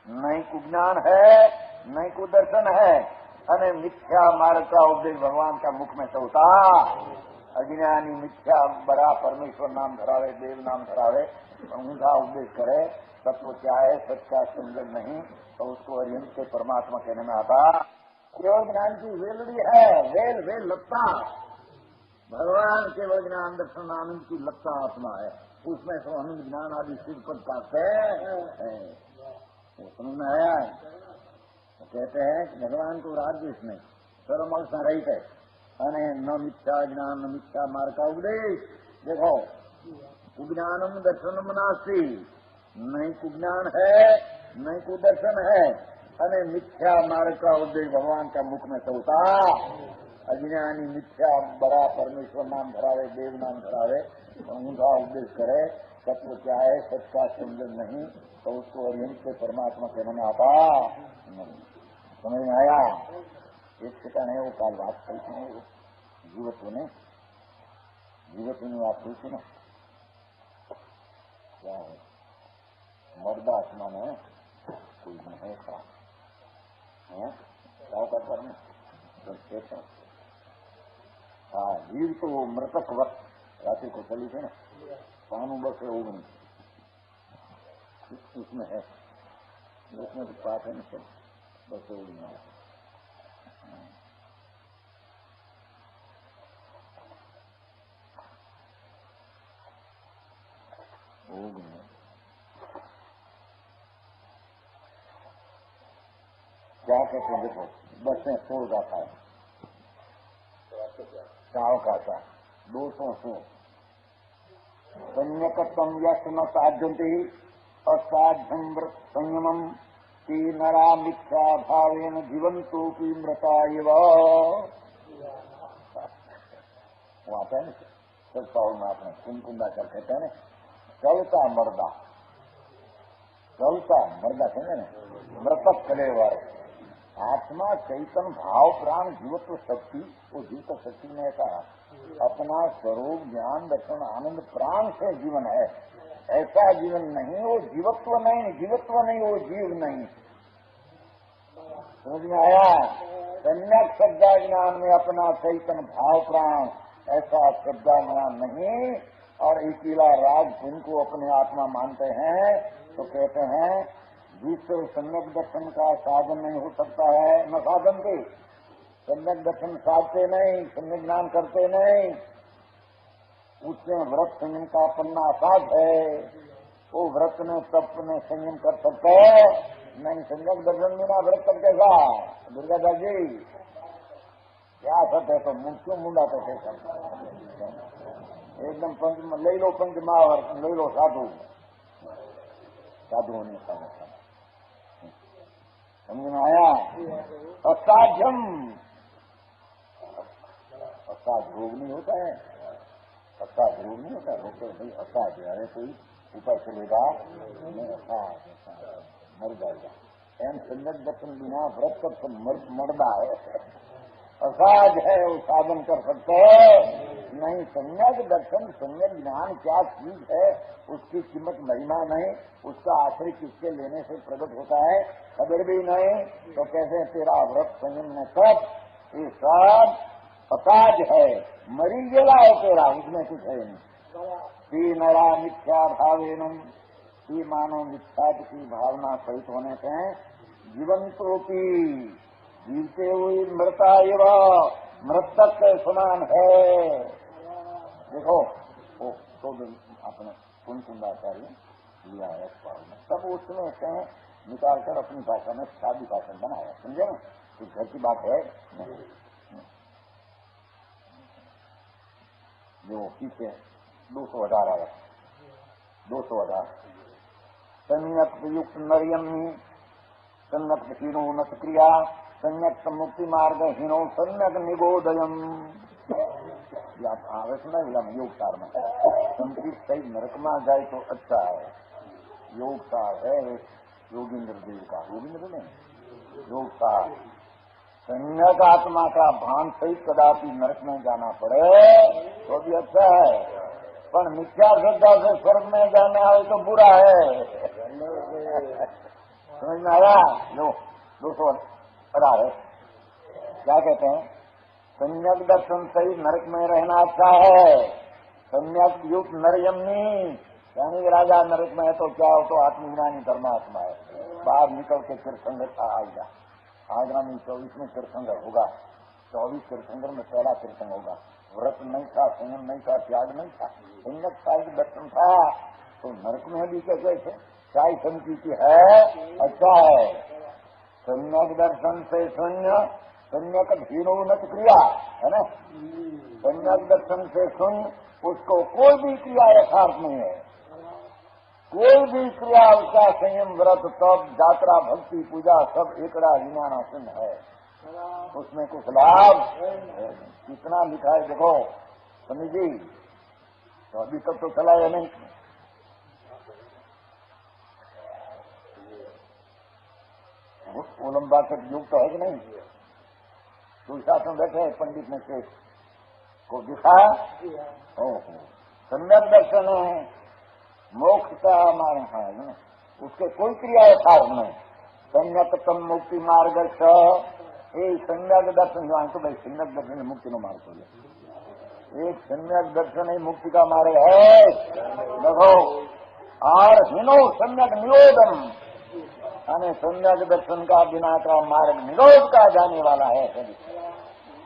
नहीं कुज्ञान है नहीं कुदर्शन है, अने मिथ्या मार्ग का उपदेश भगवान का मुख में चलता। अज्ञानी मिथ्या बड़ा परमेश्वर नाम धरावे, देव नाम धरावे, उनका उपदेश करे, तत्व क्या है सच का समझन नहीं, तो उसको अरिहंत के परमात्मा कहने में आता। केवल ज्ञान की वेलड़ी है, वेल वेल लत्ता। भगवान केवल ज्ञान दर्शन आनंद की लत्ता आत्मा है, उसमें तो आनंद ज्ञान आदि सिद्ध पद पाते हैं। वो समझ में आया? तो कहते हैं कि भगवान को राजद्वेष नहीं, सर्व अंश में रहित है, अने न मिथ्या ज्ञान न मिथ्या मार्ग का उपदेश। देखो, कुज्ञानम दर्शनम नास्ति, नहीं कुज्ञान है नहीं कुदर्शन है, अने मिथ्या मार्ग का उपदेश भगवान का मुख में चलता। अज्ञानी मिथ्या बड़ा परमेश्वर नाम धरावे, देव नाम धरावे, उनका उपदेश करे, तत्व क्या है सच का समझन नहीं, तो उसको अरिहंत से परमात्मा कहने में आता। समझ में आया? एक ठिकान है, वो काल बात कही थी, वो जीवत्व ने बात कही थी ना, क्या है मर्दा आत्मा में कोई है क्या करने तो हाँ, जीव तो वो मृतक वक्त रात्रि को चली थी ना, पानु बस है वो उसमें है, उसमें तो पाप है ना सब, बस वो नहीं है। क्या कहते हैं? देखो, बस में सोल जाता है, चाव खाता 200 संयकत्वम यश न साध्यंते असाध्यम व्रत संयमम की नरा मिथ्या भावेन जीवंतो की मृता एव। वो आता है ना सब पाव में आपने कुंकुंदा कर कहते हैं ना, चलता मर्दा कहते ना, मृतक कलेवर। आत्मा चैतन्य भाव प्राण जीवत्व शक्ति, वो जीवत्व शक्ति ने कहा अपना स्वरूप ज्ञान दर्शन आनंद प्राण से जीवन है, ऐसा जीवन नहीं, वो जीवत्व नहीं, वो जीव नहीं। समझ में आया? सम्यक श्रद्धा ज्ञान में अपना चैतन्य भाव प्राण, ऐसा श्रद्धा ज्ञान नहीं। और इसीला राज जिनको अपने आत्मा मानते हैं तो कहते हैं जिससे सम्यक दर्शन का साधन नहीं हो सकता है, न साधन के सम्यक दर्शन साधते नहीं, सम्यक ज्ञान करते नहीं, उससे व्रत संयम का पन्ना असाध्य है। वो व्रत में तप में संयम कर सकते है नहीं, सम्यक दर्शन बिना व्रत कर कैसा? दुर्गा दास जी क्या सत्य है? तो क्यों मुंडा तो एकदम पंच ले लो, पंच महावर्त ले लो, साधु होने का समझ में आया? असाध्यम, असाध्य रोग नहीं होता है, असाध्य रोग नहीं होता, रोग तो भाई असाध्य, अरे कोई ऊपर चलेगा नहीं, असाध्य मर जाएगा। एम सम्यक दर्शन बिना व्रत कर तो मरदा है, असाध है, वो साधन कर सकते हैं नहीं। सम्यक दर्शन सम्यक ज्ञान क्या चीज है, उसकी कीमत महिमा नहीं, उसका आश्रय किसके लेने से प्रकट होता है खबर भी नहीं, तो कैसे तेरा व्रत संयम न सब ये सब असाध है, मरी गेला है तेरा, उसमें कुछ है नहीं। नरा मिथ्या भावेनम, ये मानो मिथ्या की भावना सहित होने से जीवंतोपी, जीवते हुए मृता एवं मृतक के समान है। देखो वो तो अपने कुंदाचार्य लिया है में, तब उसमें से निकालकर अपनी भाषा में शादी भाषण बनाया, समझे ना, तो घर की बात है नहीं। जो पीछे 218 आया, 218 सम्यक युक्त नरियमी सम्यक हीनोन्नत क्रिया सम्यक मुक्ति मार्ग हीनो सम्यक निगोदयम, આવે છે ને યોગસારમાં સંકિત સહિત નરકમાં જાય તો अच्छा है। योगसार है योगींद्र देव का, योगींद्र ने योगसार, सम्यक आत्मा का भान सहित कदापि नरक में जाना पड़े तो भी अच्छा है, पर मिथ्या श्रद्धा से स्वर्ग में जाने आए तो बुरा है। समझ में आया? लो 218 है, क्या कहते हैं, सम्यक दर्शन सहित नरक में रहना अच्छा है। सम्यक युक्त नरयमनी, यानी राजा नरक में है तो क्या हो, तो आत्मज्ञानी धर्मात्मा है, बाहर निकल के फिर संघर्ष आएगा। आगामी 24 में तीर्थंकर होगा, 24 तीर्थंकर में पहला तीर्थंकर होगा। व्रत नहीं था, संयम नहीं था, त्याग नहीं था, सम्यक साहित्य दर्शन था, तो नरक में भी कैसे थे, चाय संकीर्ति है, अच्छा है। सम्यक दर्शन से शून्य, सम्यक हीनोन्नत क्रिया है ना, सम्यक दर्शन से शून्य, उसको कोई भी क्रिया यथार्थ नहीं है, कोई भी क्रिया उसका संयम व्रत तप यात्रा भक्ति पूजा सब एकड़ा विज्ञानासन है, उसमें कुछ लाभ कितना लिखा है देखो समी जी, तो अभी तक तो चला है नहीं। ओलंबा तक युग तो है कि नहीं, तो साथ में बैठे पंडित ने केस को दिखा, सम्यक दर्शन है, मोक्ष का हमारे है, उसके कोई क्रिया यथार्थ नहीं। सम्यक तम मुक्ति मार्ग सम्यक दर्शन जो तो भाई सम्यक दर्शन मुक्ति नो मार्ग हो, एक सम्यक दर्शन ही मुक्ति का मार्ग है देखो, और हिनो सम्यक निरोधम, यानी सम्यक दर्शन का बिना का मार्ग निरोध का जाने वाला है,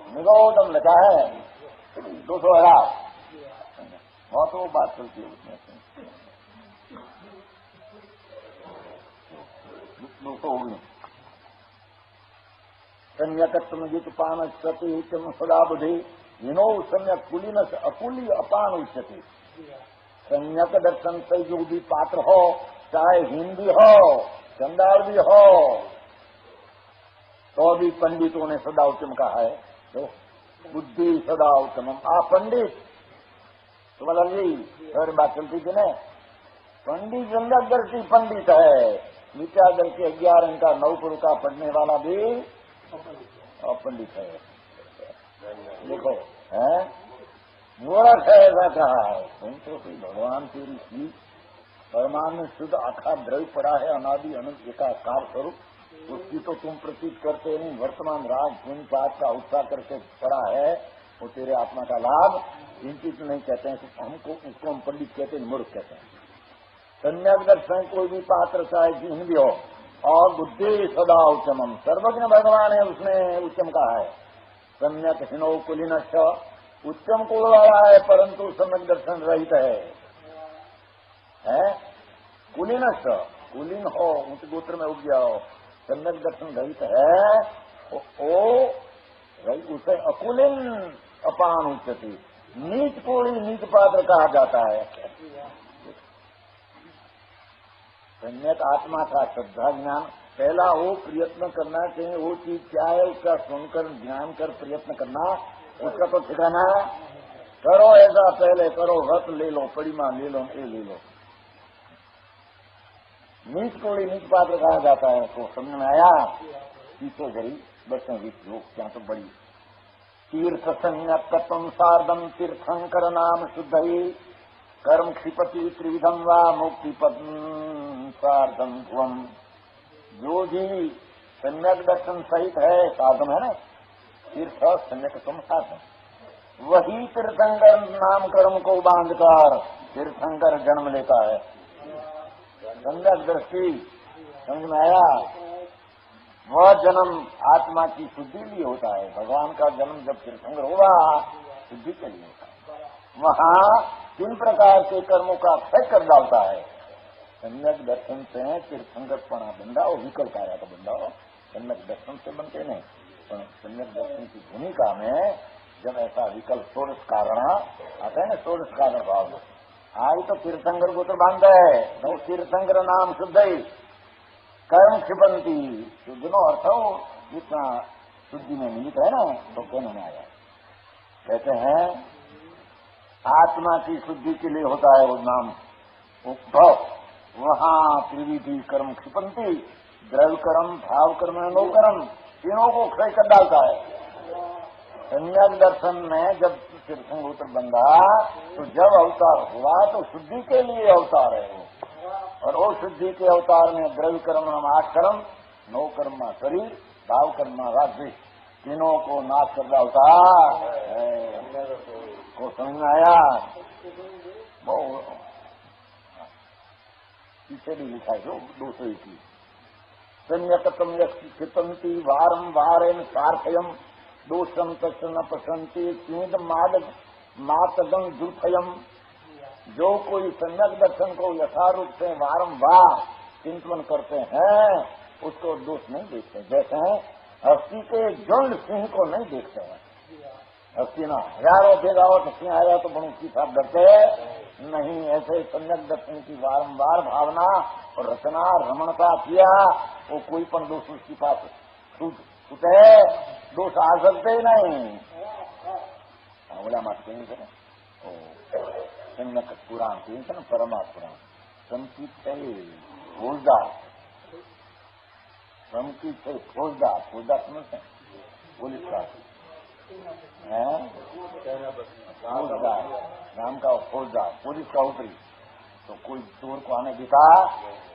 निरोधम लिखा है 218, बहुत वो बात चलती है उसमें। 219 सम्यकत्व युक्त पान सती सदा बुद्धि हिनो सम्यक कुलीन अकुली अपान उच्चति। सम्यक दर्शन से जो भी पात्र हो, चाहे हिंदी हो चंडाल भी हो, तो भी पंडितों ने सदा उत्तम कहा है, तो बुद्धि सदा उत्तम। आप पंडित तुम्हारा जी और बात चलती थी ना, पंडित सम्यकदर्शी पंडित है, नीचा दल के 11 का 9 पुर का पढ़ने वाला भी पंडित है। देखो है मूर्ख है ऐसा कहा है, तुम तो भगवान तेरी चीज परमाणु शुद्ध आखा द्रव्य पड़ा है, अनादि अनंत एकाकार स्वरूप, उसकी तो तुम प्रतीत करते नहीं, वर्तमान राग पुण्य पाप का उत्साह करके पड़ा है, वो तेरे आत्मा का लाभ चिंतित नहीं कहते हैं, हमको उसको हम पंडित कहते हैं, मूर्ख कहते हैं। सम्यक दर्शन कोई भी पात्र चाहे जिन भी हो, और बुद्धि सदा उत्तम, सर्वज्ञ भगवान है उसने उत्तम कहा है। सम्यक हिनो कुलीन उत्तम कुल वाला है, परंतु सम्यक दर्शन रहित है कुलीन कुलीन हो, उस गोत्र में उग गया हो, सम्यक दर्शन रहित है उसे अकुलीन अपान उच्चति, नीच कोड़ी नीच पात्र कहा जाता है। सम्यक आत्मा का श्रद्धा ज्ञान, पहला वो प्रयत्न करना चाहिए, वो चीज क्या है उसका सुनकर ज्ञान कर प्रयत्न करना, उसका तो ठिकाना करो, ऐसा पहले करो, व्रत ले लो, परिमा ले लो, ये ले लो, नीच कोड़ी नीच पात्र कहा जाता है। तो समझ में आया। पीछे गई बच्चों की लोग क्या तो बड़ी तीर्थ संज्ञत्वम सार्धम तीर्थंकर नाम शुद्धई कर्म क्षिपति त्रिविधम व मुक्ति पद्म सार्धम ध्वम। जो भी सम्यक दर्शन सहित है साधन है ना, तीर्थ सम्यक तुम साधन, वही तीर्थंकर नाम कर्म को बांधकर तीर्थंकर जन्म लेता है। सम्यक दृष्टि समझ में आया। वह जन्म आत्मा की शुद्धि लिए होता है। भगवान का जन्म जब तीर्थंकर होगा शुद्धि के लिए होता है। वहाँ 3 प्रकार के कर्मों का क्षय कर डालता है। सम्यक दर्शन से तीर्थंकरपणा बंदा और विकल्प आया तो बंदा सम्यक दर्शन से बनते नहीं। तो सम्यक दर्शन की भूमिका में जब ऐसा विकल्प षोडश कारण आता है ना, षोडश कारण भाव आई तो तीर्थंकर को तो बांधता है। तो तीर्थंकर नाम शुद्ध ही कर्म क्षिपंती शुद्धनो अर्थ हो जितना शुद्धि में निमित्त है ना, तो कहने में आया। कहते हैं आत्मा की शुद्धि के लिए होता है वो नाम उपभव। वहाँ त्रिविधि कर्म क्षिपंती, द्रव्य कर्म, भाव कर्म, नो कर्म, तीनों को क्षय कर डालता है। सम्यक दर्शन में जब तीर्थंकर बंदा तो जब अवतार हुआ तो शुद्धि के लिए अवतार है वो। और वो शुद्धि के अवतार में द्रव्य कर्म 8 कर्म, 9 कर्म शरीर, भाव कर्म राजद्वेष, तीनों को नाश कर डालता है। को समझ में आया। पीछे भी लिखा है जो 221 सम्यकतम क्षिपंती वारम वारेन सार्थयम दोषम तस् न पसंती चीद मातदम दुर्भयम। जो कोई सम्यक दर्शन को यथारूप से वारंवार चिंतन करते हैं उसको दोष नहीं देखते। जैसे हस्ती के झुंड सिंह को नहीं देखते हैं। हस्ती ना हजारों भेगाओ तो सिंह आया तो बड़ी की साथ डरते नहीं। ऐसे सम्यक दर्शन की वारंवार भावना और रचना रमणता किया वो कोई पण दोष उसके पास छूटे दोष आ सकते ही नहीं। बोला मत कहीं सम्यक पुराण कहीं ना परमात्मा पुराण संकीत है फौजदार, संकीत है फौजदार, फौजदार समझते हैं पुलिस का फौजदार नाम का फौजदार, पुलिस का ऊपरी। तो कोई चोर को आने देता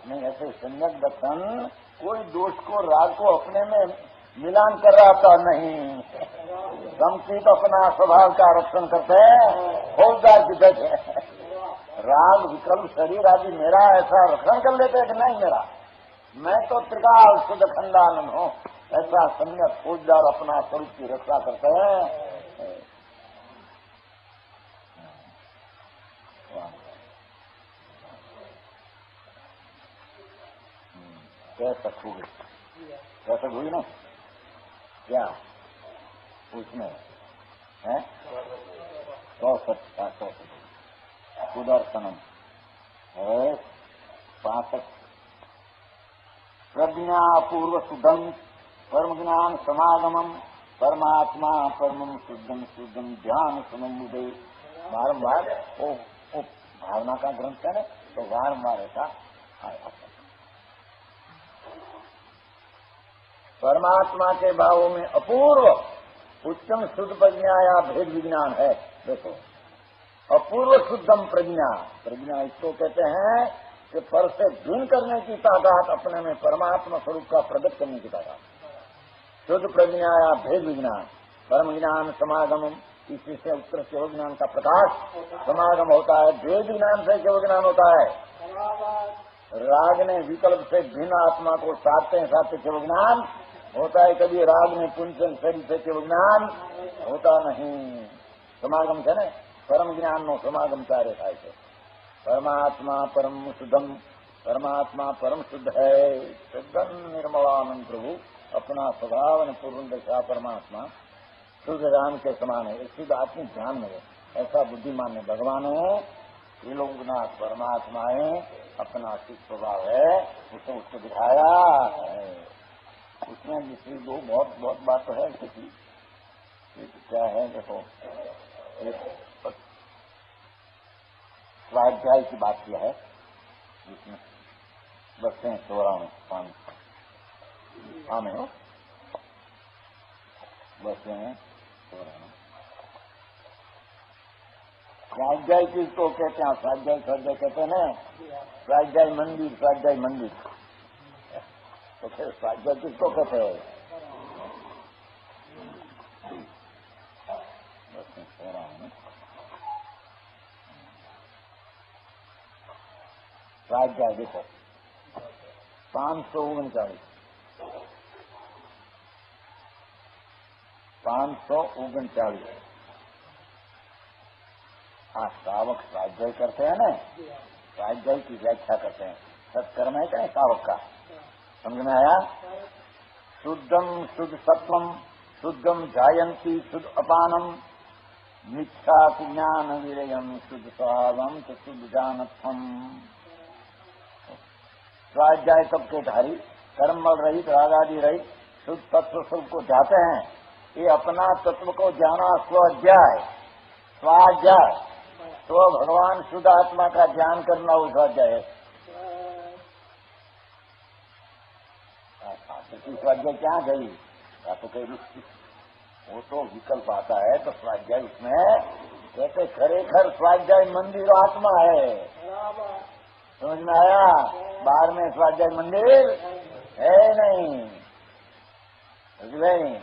नहीं। ऐसे सम्यक दर्शन कोई दोष को राग को अपने में मिलान कर रहा था नहीं। संकीत अपना स्वभाव का रक्षण करते हैं, फौजदार की जगह राग विकल्प शरीर आदि मेरा ऐसा रक्षण कर लेते हैं कि नहीं मेरा, मैं तो त्रिकाल शुद्ध खंडानंद हूँ। ऐसा सम्यक फौजदार अपना स्वरूप की रक्षा करते हैं। कैसे हुई ना क्या उसमें है 100 सुदर्शनम है 65 प्रज्ञा पूर्व शुद्धम परम ज्ञान समागमम परमात्मा परमम शुद्धम शुद्धम ध्यान समुदय। बारम्बार वो भावना का ग्रंथ है ना, तो बारम्बार ऐसा आया। परमात्मा के भावों में अपूर्व उच्चम शुद्ध प्रज्ञा या भेद विज्ञान है। देखो अपूर्व शुद्धम प्रज्ञा, प्रज्ञा इसको कहते हैं कि पर से भिन्न करने की ताकत, अपने में परमात्मा स्वरूप का प्रकट करने की ताकत। शुद्ध प्रज्ञा या भेद विज्ञान, परम ज्ञान समागम, इसी से उत्तर केवल ज्ञान का प्रकाश समागम होता है। भेद विज्ञान से केवल ज्ञान होता है। राग ने विकल्प से भिन्न आत्मा को साधते केवल ज्ञान होता है। कभी राग में पुंसन शरीर से केवल ज्ञान होता नहीं। समागम है न परम ज्ञान नो समागम कार्य था। परमात्मा परम शुद्धम, परमात्मा परम शुद्ध है। शुद्धम निर्मलानंद प्रभु अपना स्वभाव पूर्ण दशा परमात्मा शुद्ध राम के समान है। शुद्ध आत्मिक ध्यान में ऐसा बुद्धिमान ने भगवान है। त्रिलोकनाथ परमात्मा है, अपना शुद्ध स्वभाव है, उसने उसको दिखाया है। उसमें दूसरी दो बहुत बात तो है कि क्या है। देखो एक स्वाध्याय की बात किया है जिसमें बसते हैं 14 में 5 हाँ में हो बसते हैं 14 में। स्वाध्याय किसको कहते हैं? स्वाध्याय कहते हैं ना, स्वाध्याय मंदिर तो फिर स्वाध्याय किसको कहते हैं? स्वाध्याय देखो 539 हाँ, श्रावक स्वाध्याय करते हैं ना, स्वाध्याय की व्याख्या करते हैं। सत्कर्म है क्या श्रावक का? समझ में आया? शुद्धम शुद्ध सत्वम शुद्धम जायंती शुद्ध अपानम मिथ्या ज्ञान विरयम शुद्ध स्वभावम तो शुद्ध जानत्वम। स्वाध्याय सबके धारी, कर्मल रहित, रागादि रहित, शुद्ध तत्व स्वरूप को जाते हैं। ये अपना तत्व को जाना स्वाध्याय। तो भगवान शुद्ध आत्मा का ज्ञान करना वो स्वाध्याय है। स्वाध्याय क्या गई? या तो कहीं वो तो विकल्प आता है तो स्वाध्याय उसमें कहते खरेखर स्वाध्याय मंदिर आत्मा है। समझ में आया? बाहर में स्वाध्याय मंदिर है नहीं, नहीं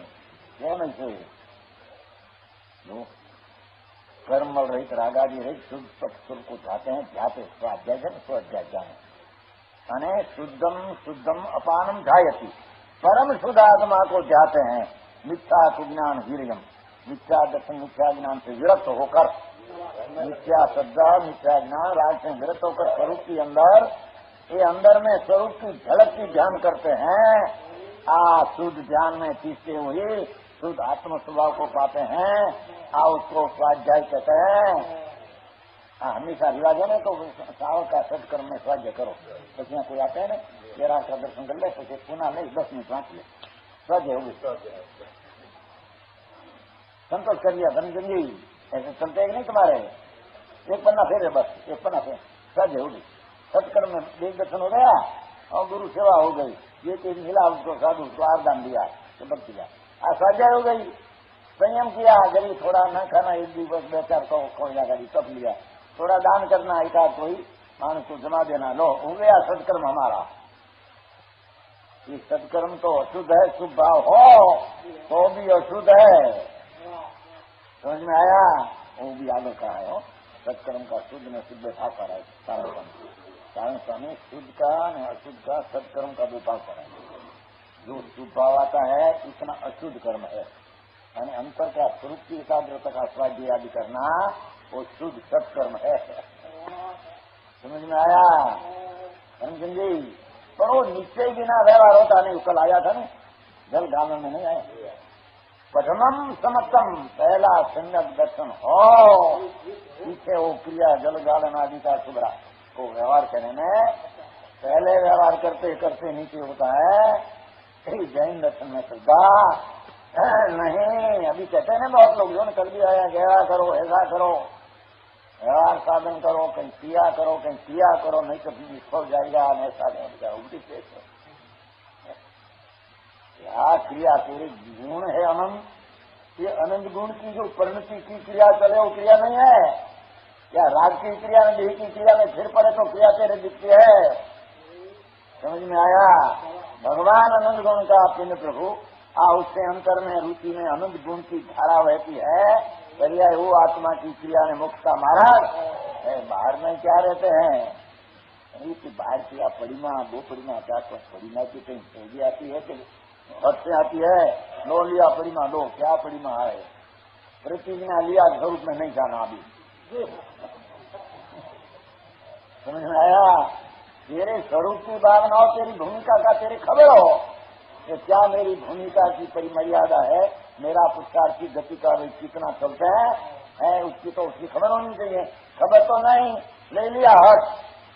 क्यों नहीं से? कर्मल रहित, रागादि रहित, शुद्ध सत्सुर को जाते हैं, जाते स्वाध्याय है स्वाध्याय जाने अने शुद्धम अपानम जायती, परम शुद्ध आत्मा को जाते हैं। मिथ्या सुज्ञान वीर्यम, मिथ्या दर्शन मिथ्या ज्ञान से विरक्त होकर, मिथ्या श्रद्धा मिथ्या ज्ञान राज से विरक्त होकर स्वरूप के अंदर, ये अंदर में स्वरूप की झलक की ध्यान करते हैं। शुद्ध ध्यान में चीजते हुए शुद्ध आत्म स्वभाव को पाते हैं। उसको स्वाध्याय कहते हैं। हमेशा रिवाज है ना, तो सावक का सत्कर्म में स्वाध्याय करो। तो यहाँ कोई आते हैं ना, तेरा का दर्शन कर ले तो पुनः ले 10 मिनट बांट ले, स्वाध्याय होगी। संतोष कर लिया धनचंद जी, ऐसे चलते हैं नहीं तुम्हारे? एक पन्ना फेर है बस, एक पन्ना फेर, स्वाध्याय होगी। सत्कर्म में देख दर्शन हो गया और गुरु सेवा हो गई। ये चीज मिला उसको, साधु उसको आरदान दिया तो बच गया, स्वाध्याय हो गई। संयम किया, गरीब थोड़ा न खाना, एक दिवस 2-4 कोयला गरीब तप लिया, थोड़ा दान करना, एक कोई मानस को जमा देना, लो हो गया सत्कर्म हमारा। ये सत्कर्म तो अशुद्ध है, शुभ भाव हो तो भी अशुद्ध है। समझ में आया? वो भी आगे का है। सत्कर्म का शुद्ध में शुद्ध भाव करा है। कारण स्वामी शुद्ध का न अशुद्ध का, सत्कर्म का 2 भाव करा है। जो शुद्ध भाव आता है इतना अशुद्ध कर्म है, यानी अंतर का स्वरूप की एकाग्रता का स्वाध्याय आदि करना वो शुद्ध सत्कर्म है। समझ में आया? समझें जी? पर वो निश्चय बिना व्यवहार होता नहीं। कल आया था ना, जल गालन में नहीं आया। प्रथमम समत्तम, पहला सम्यक दर्शन हो, पीछे वो क्रिया जल गालन आदि का सुधरा को व्यवहार करने में पहले व्यवहार करते करते नीचे होता है जैन दर्शन में श्रद्धा नहीं। अभी कहते हैं ना बहुत लोग, जो कल भी आया, गया करो, ऐसा करो, व्यवहार साधन करो, कहीं किया करो, कहीं किया करो, नहीं तो निष्फल जाएगा, ऐसा नहीं उल्टी पेश है। क्या क्रिया तेरे गुण है अनंत, ये अनंत गुण की जो परिणति की क्रिया चले वो क्रिया नहीं है। या राग की क्रिया में, देह की क्रिया में फिर पड़े तो क्रिया तेरे दिखती है। समझ में आया? भगवान अनंत गुण का पिंड प्रभु, उसके अंतर में रुचि में अनंत गुण की धारा बहती है। पर्याय वो आत्मा की क्रिया ने मुक्त का महाराज है। बाहर में क्या रहते हैं? बाहर क्रिया परिमा 2 परिमा 4 परिमा की कहीं खोजी आती है कि हद से आती है। लो लिया परिमा, लो क्या परिमा है? प्रतिज्ञा लिया, स्वरूप में नहीं जाना। अभी समझ में आया? तेरे स्वरूप की भावना हो, तेरी भूमिका का तेरे खबर हो कि क्या मेरी भूमिका की परिमर्यादा है, मेरा पुरस्कार की गति का कितना चलता है उसकी तो उसकी खबर होनी चाहिए। खबर तो नहीं, ले लिया हट,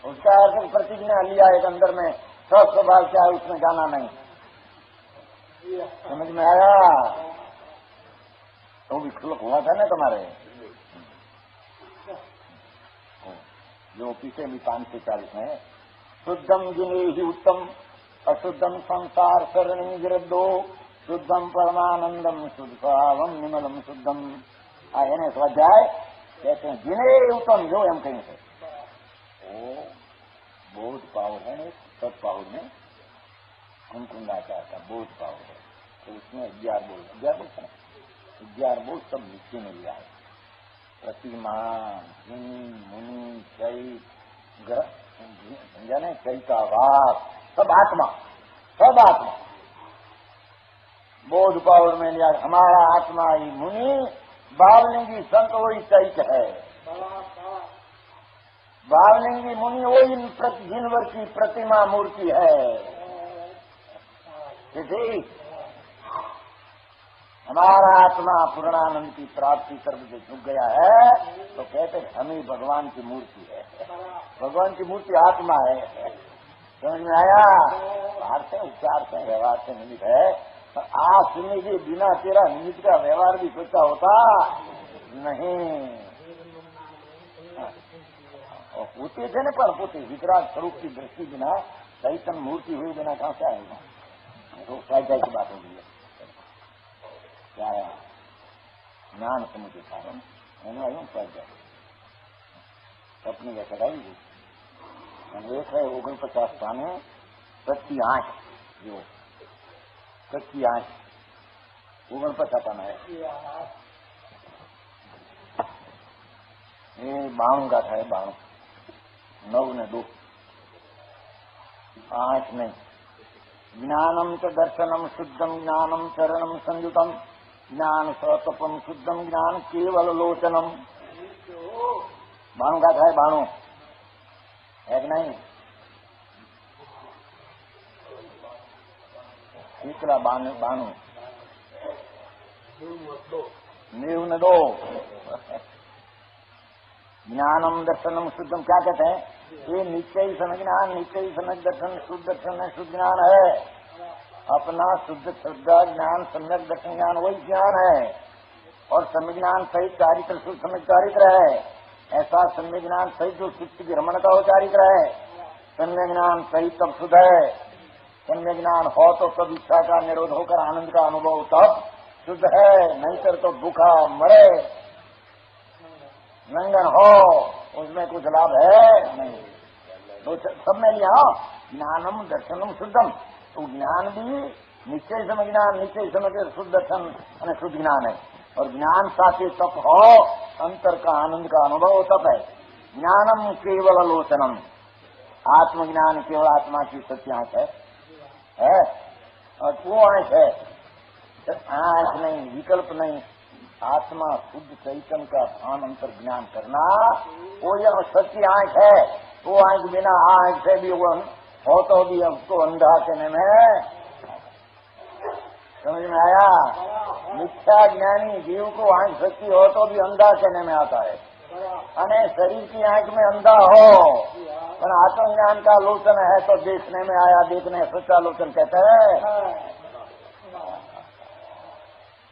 उसका अर्थ प्रतिज्ञा लिया एक अंदर में, सब स्वभाव क्या है उसमें जाना नहीं। समझ में आया? तो भी खुलक हुआ था ना तुम्हारे, जो पीछे भी 540 में शुद्धम जिने ही उत्तम अशुद्धम संसार सरणी गिरदो शुद्धम परमानंदम शुद्ध भावम निमलम शुद्धम। એને સ્વાધ્યાય कहते हैं जिने उत्तम जो हम कहेंगे वो बोध पावर है ना, सब पावर में कुमकुंडाचार का बोध पावर है। तो उसमें 11 बोध सब नीचे मिल जाए। प्रतिमा मुनि चैत ग्रह समझा नहीं, चैतावास सब आत्मा बोध पावर में लिया। हमारा आत्मा ही मुनि बावलिंगी संत वही चैत है। बावलिंगी मुनि वही जिनवर की प्रतिमा मूर्ति है। हमारा आत्मा पूर्णानंद की प्राप्ति कर जो झुक गया है तो कहते हम ही भगवान की मूर्ति है। भगवान की मूर्ति आत्मा है। समझ में आया? बाहर से उपचार से व्यवहार से निमित्त है, पर आज सुनने के बिना तेरा निमित्त का व्यवहार भी सोचा होता नहीं। और पोते थे न पर पोते विकराट स्वरूप की दृष्टि बिना चैतन्य मूर्ति हुई बिना कहां से आएगा? तो स्वाध्याय की बात हो गई है। क्या है? ज्ञान समुद्र कारण स्वाध्याय अपनी जैसा गाई गई। एक है 49 स्थान है प्रति आंख, जो प्रति आंख 49 स्थान है। ये 92 का था, 92 9 ने 2 8 में ज्ञानम च दर्शनम शुद्धम ज्ञानम चरणम संयुतम ज्ञान स्वतपम शुद्धम ज्ञान केवल लोचनम। 92 का था, 92 है कि नहीं? तीसरा 92 न्यून 2 ज्ञानम दर्शनम शुद्धम क्या कहते हैं? ये नित्य ही समझना, नित्य ही समझ दर्शन, शुद्ध दर्शन है, शुद्ध ज्ञान है। अपना शुद्ध श्रद्धा ज्ञान सम्यक दर्शन ज्ञान वही ज्ञान है। और सम्यक ज्ञान सहित चारित्र शुद्ध सम्यक चारित्र है। ऐसा सम्यक ज्ञान सहित जो चित्त की रमणता हो चारित्र है। सम्यक ज्ञान सहित तब शुद्ध है। सम्यक ज्ञान हो तो सब इच्छा का निरोध होकर आनंद का अनुभव तब शुद्ध है। नहीं कर तो भूखा मरे नंगन हो उसमें कुछ लाभ है नहीं। तो सब में लिया ज्ञानम दर्शनम शुद्धम। तो ज्ञान भी निश्चय समझ ज्ञान, निश्चय समझ शुद्ध दर्शन और शुद्ध ज्ञान है। और ज्ञान साथे तप हो, अंतर का आनंद का अनुभव तप है। ज्ञानम केवल आलोचनम, आत्मज्ञान केवल आत्मा की सत्य आंख है। और वो आंख है, आंख नहीं, विकल्प नहीं। आत्मा शुद्ध चैतन्य का भान अंतर ज्ञान करना वो यह सच्ची आंख है। वो आंख बिना आंख से भी वो हो तो भी उसको अंधा कहने में समझ में आया? मिथ्या ज्ञानी जीव को आंख सच्ची हो तो भी अंधा कहने में आता है। अने शरीर की आंख में अंधा हो पर आत्मज्ञान का लोचन है तो देखने में आया, देखने सच्चा लोचन कहते हैं।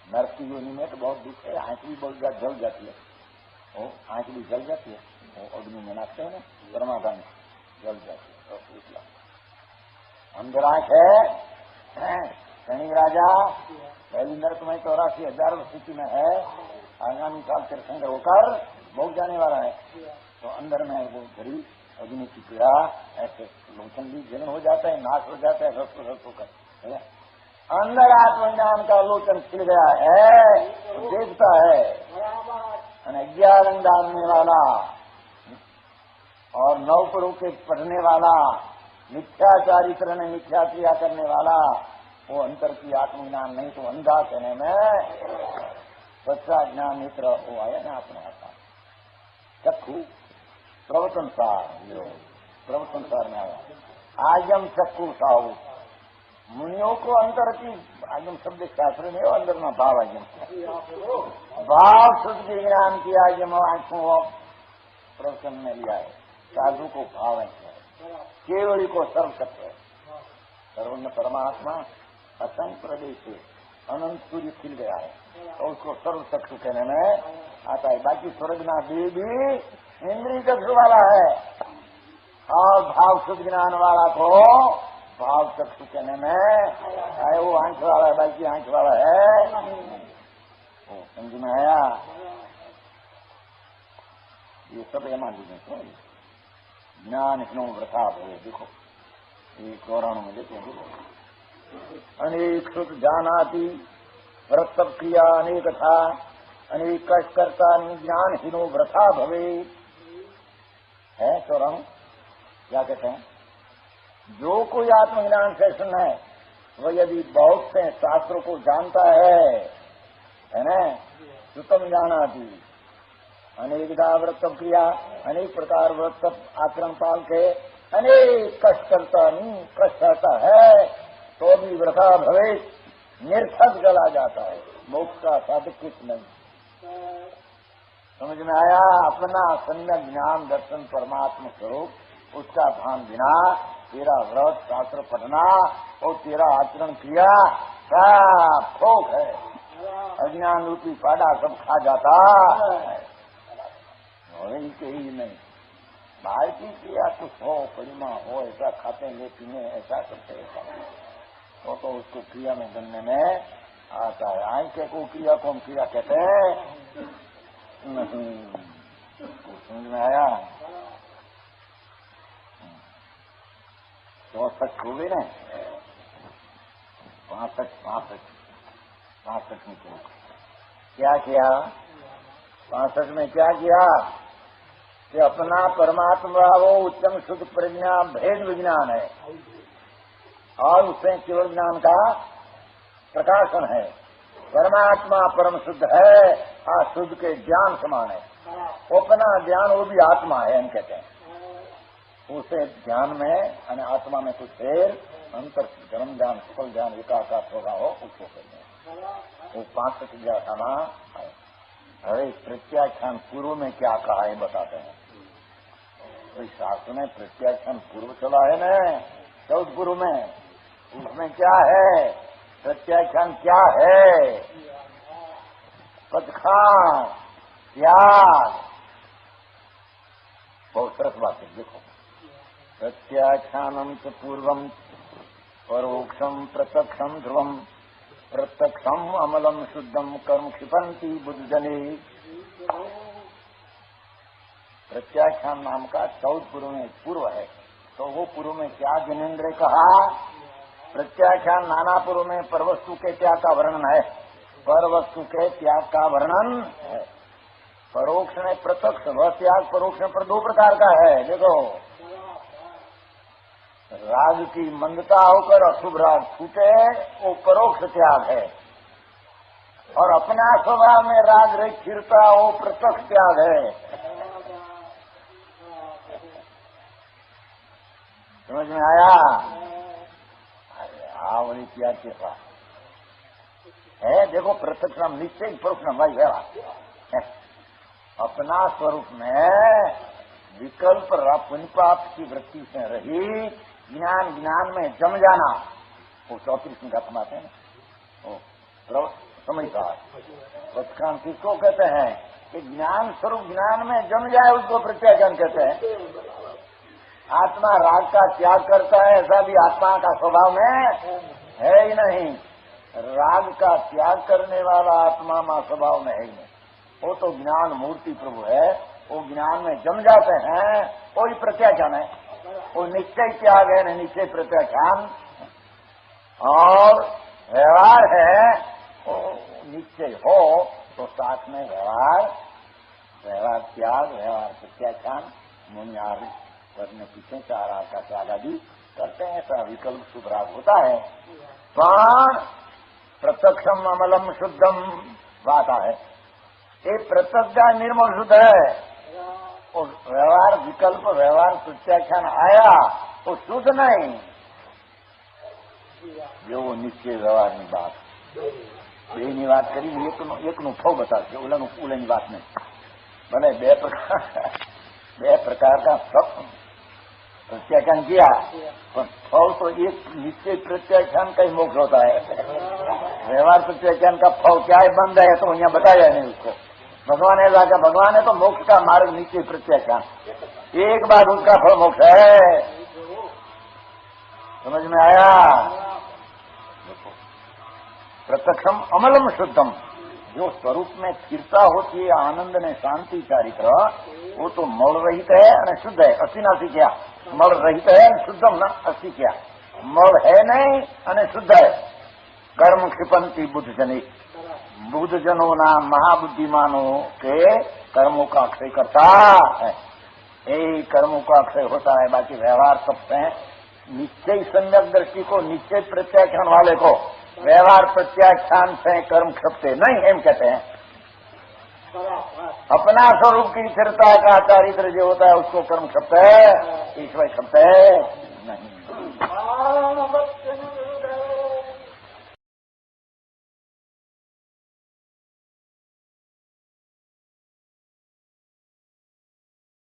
नर्क की योनि में तो बहुत दुख है, आंख भी बहुत जल जाती है। आंख भी जल जाती है, वो अग्नि में नाचते हैं ना, परमाधान जल जाती है। अंदर आंख है। शनि राजा पहली नर्क में 84,000 स्थिति में है। आगामी साल तीर्थंकर होकर बहुत जाने वाला है। तो अंदर में वो घड़ी अग्नि की पीड़ा ऐसे लोचन भी जलन हो जाता है, नाश हो जाता है, रस होकर अंदर आत्मज्ञान का लोचन खिल गया है तो देखता है। 11 डालने वाला और 9 पढ़ों के पढ़ने वाला, मिथ्याचारित्र ने मिथ्या क्रिया करने वाला, वो अंतर की आत्मज्ञान नहीं तो अंधा कहने में सच्चा ज्ञान मित्र वो आया ना अपने आता चक्षु प्रवचनसार, प्रवचनसार में आया आयम चक्षु साहु। मुनियों को अंतर की आयम शब्द शास्त्र में अंदर में भाव आयम, भाव शुद्ध ज्ञान की आयम आंखों प्रवचन में लिया है। साधु को भाव है, केवली को सर्व सत्य है। सर्वज्ञ परमात्मा असंख्य प्रदेश से अनंत सूर्य खिल गया है और उसको सर्व चक्षु कहने में आता है। बाकी स्वर्गनाथ देव भी इंद्रिय चक्षु वाला है। और भाव शुद्ध ज्ञान वाला को भाव चक्षु कहने में चाहे वो आंख वाला है, बल्कि आंख वाला है, समझ में आया? ये सब ये मान लीजिए ज्ञान इतनो वृथा हुए। देखो ये गौराणों में देखो, अनेक सुख जानाति व्रतप क्रिया अनेक था, अनेक कष्ट करता ज्ञान हीनो वृथा भवे है। चौराणु क्या कहते हैं? जो कोई आत्मज्ञान से सुन है वह यदि बहुत से शास्त्रों को जानता है ना, सुतम जानाति अनेकदा व्रतम क्रिया, अनेक प्रकार व्रत आचरण पाल के अनेक कष्ट करता नहीं, कष्ट करता है तो भी वृथा भवे, निर्थक जला जाता है, मोक्ष का साधक कुछ नहीं। समझ में आया? अपना सम्यक ज्ञान दर्शन परमात्मा स्वरूप उसका भान बिना तेरा व्रत शास्त्र पढ़ना और तेरा आचरण किया क्या ठोक है, अज्ञान रूपी पाड़ा सब खा जाता है। इनके ही नहीं बाहर की क्रिया कुछ हो, परिमा हो, ऐसा खाते हैं पीने ऐसा करते हैं तो उसको क्रिया में बनने में आता है। आंख को क्रिया को हम क्रिया कहते हैं नहीं। समझ में आया? तो तक हो गई ना 65 में क्या किया? 65 में क्या किया कि अपना परमात्मा वो उत्तम शुद्ध प्रज्ञा भेद विज्ञान है और उससे केवल ज्ञान का प्रकाशन है। परमात्मा परम शुद्ध है और शुद्ध के ज्ञान समान है। अपना ज्ञान वो भी आत्मा है हम कहते हैं। उसे ज्ञान में आत्मा में कुछ फेर अंतर धर्म ज्ञान सकल ज्ञान एकाकार होगा हो उसको कहते हैं। वो 65 व्याख्याना है। अरे प्रत्याख्यान पूर्व में क्या कहा है बताते हैं। तो शास्त्र में प्रत्याख्यान पूर्व चला है न 14 पूर्व में, उसमें क्या है? प्रत्याख्यान क्या है? पदखान त्याग, बहुत सरस बात है। देखो प्रत्याख्यानम च पूर्वम परोक्षम प्रत्यक्षम ध्रुवम प्रत्यक्षम अमलम शुद्धम कर्म क्षिपंती बुद्धजने। प्रत्याख्यान नाम का 14 पूर्व में पूर्व है। तो वो पूर्व में क्या ज्ञानेन्द्र कहा? प्रत्याख्यान नाना पूर्व में परवस्तु के त्याग का वर्णन है, परवस्तु के त्याग का वर्णन है। परोक्ष में प्रत्यक्ष, वह त्याग परोक्ष में पर 2 प्रकार का है। देखो राग की मंदता होकर अशुभ राग छूटे वो परोक्ष त्याग है, और अपना स्वभाव में राग रहित स्थिरता वो प्रत्यक्ष त्याग है। समझ में आया? अरे बड़ी त्याग के साथ है। देखो प्रत्यक्ष नाम निश्चय, परोक्ष नाम भाई है। अपना स्वरूप में विकल्प पुण्यपाप की वृत्ति से रही ज्ञान में जम जाना, वो 34 का समाते हैं वो समझदार पदखान किसको कहते हैं कि ज्ञान स्वरूप ज्ञान में जम जाए उसको प्रत्याख्यान कहते हैं। आत्मा राग का त्याग करता है ऐसा भी आत्मा का स्वभाव में है ही नहीं। राग का त्याग करने वाला आत्मा में स्वभाव में है ही नहीं। वो तो ज्ञान मूर्ति प्रभु है, वो ज्ञान में जम जाते हैं, वो ही प्रत्याख्यान है। वो निश्चय त्याग है न निश्चय प्रत्याख्यान। और व्यवहार है वो निश्चय हो तो साथ में व्यवहार त्याग, व्यवहार प्रत्याख्यान मुनियार करने पीछे 4 आर का त्याग आदि करते हैं। ऐसा विकल्प शुभराग होता है। पण प्रत्यक्षम अमलम शुद्धम बात है। ये प्रत्यक्ष निर्मल शुद्ध है। व्यवहार विकल्प व्यवहार प्रत्याख्यान आया वो शुद्ध नहीं, जो वो निश्चय व्यवहार की बात बेनी बात करी एक નું ફળ બતાવશે, ઓલાની વાત નહીં। ભલે બે પ્રકાર का प्रत्याख्यान किया पर फल तो एक निश्चय प्रत्याख्यान का ही मोक्ष होता है। व्यवहार प्रत्याख्यान का फल क्या है बंद है तो यहाँ बताया नहीं उसको। भगवान ऐसा क्या? भगवान है तो मोक्ष का मार्ग नीचे प्रत्याख्यान, एक बार उसका फल मोक्ष है। समझ में आया? प्रत्यक्षम अमलम शुद्धम, जो स्वरूप में स्थिरता होती है, आनंद ने शांति चारित्र, वो तो मल रहित है और शुद्ध है। असीनासी क्या? मल रहित है, शुद्धम ना असी क्या? मल है नहीं और शुद्ध है। कर्म क्षिपंती बुद्धजनी, बुद्धजनों ना महाबुद्धिमानों के कर्मों का अक्षय करता है। यही कर्मों का अक्षय होता है। बाकी व्यवहार सबसे निश्चय सम्यक दृष्टि को, निश्चय प्रत्याख्यान वाले को व्यवहार प्रत्याख्यान से कर्म क्षपते नहीं, एम कहते हैं। अपना स्वरूप की स्थिरता का चारित्र जो होता है उसको कर्म क्षपते है, ईश्वर क्षपते नहीं।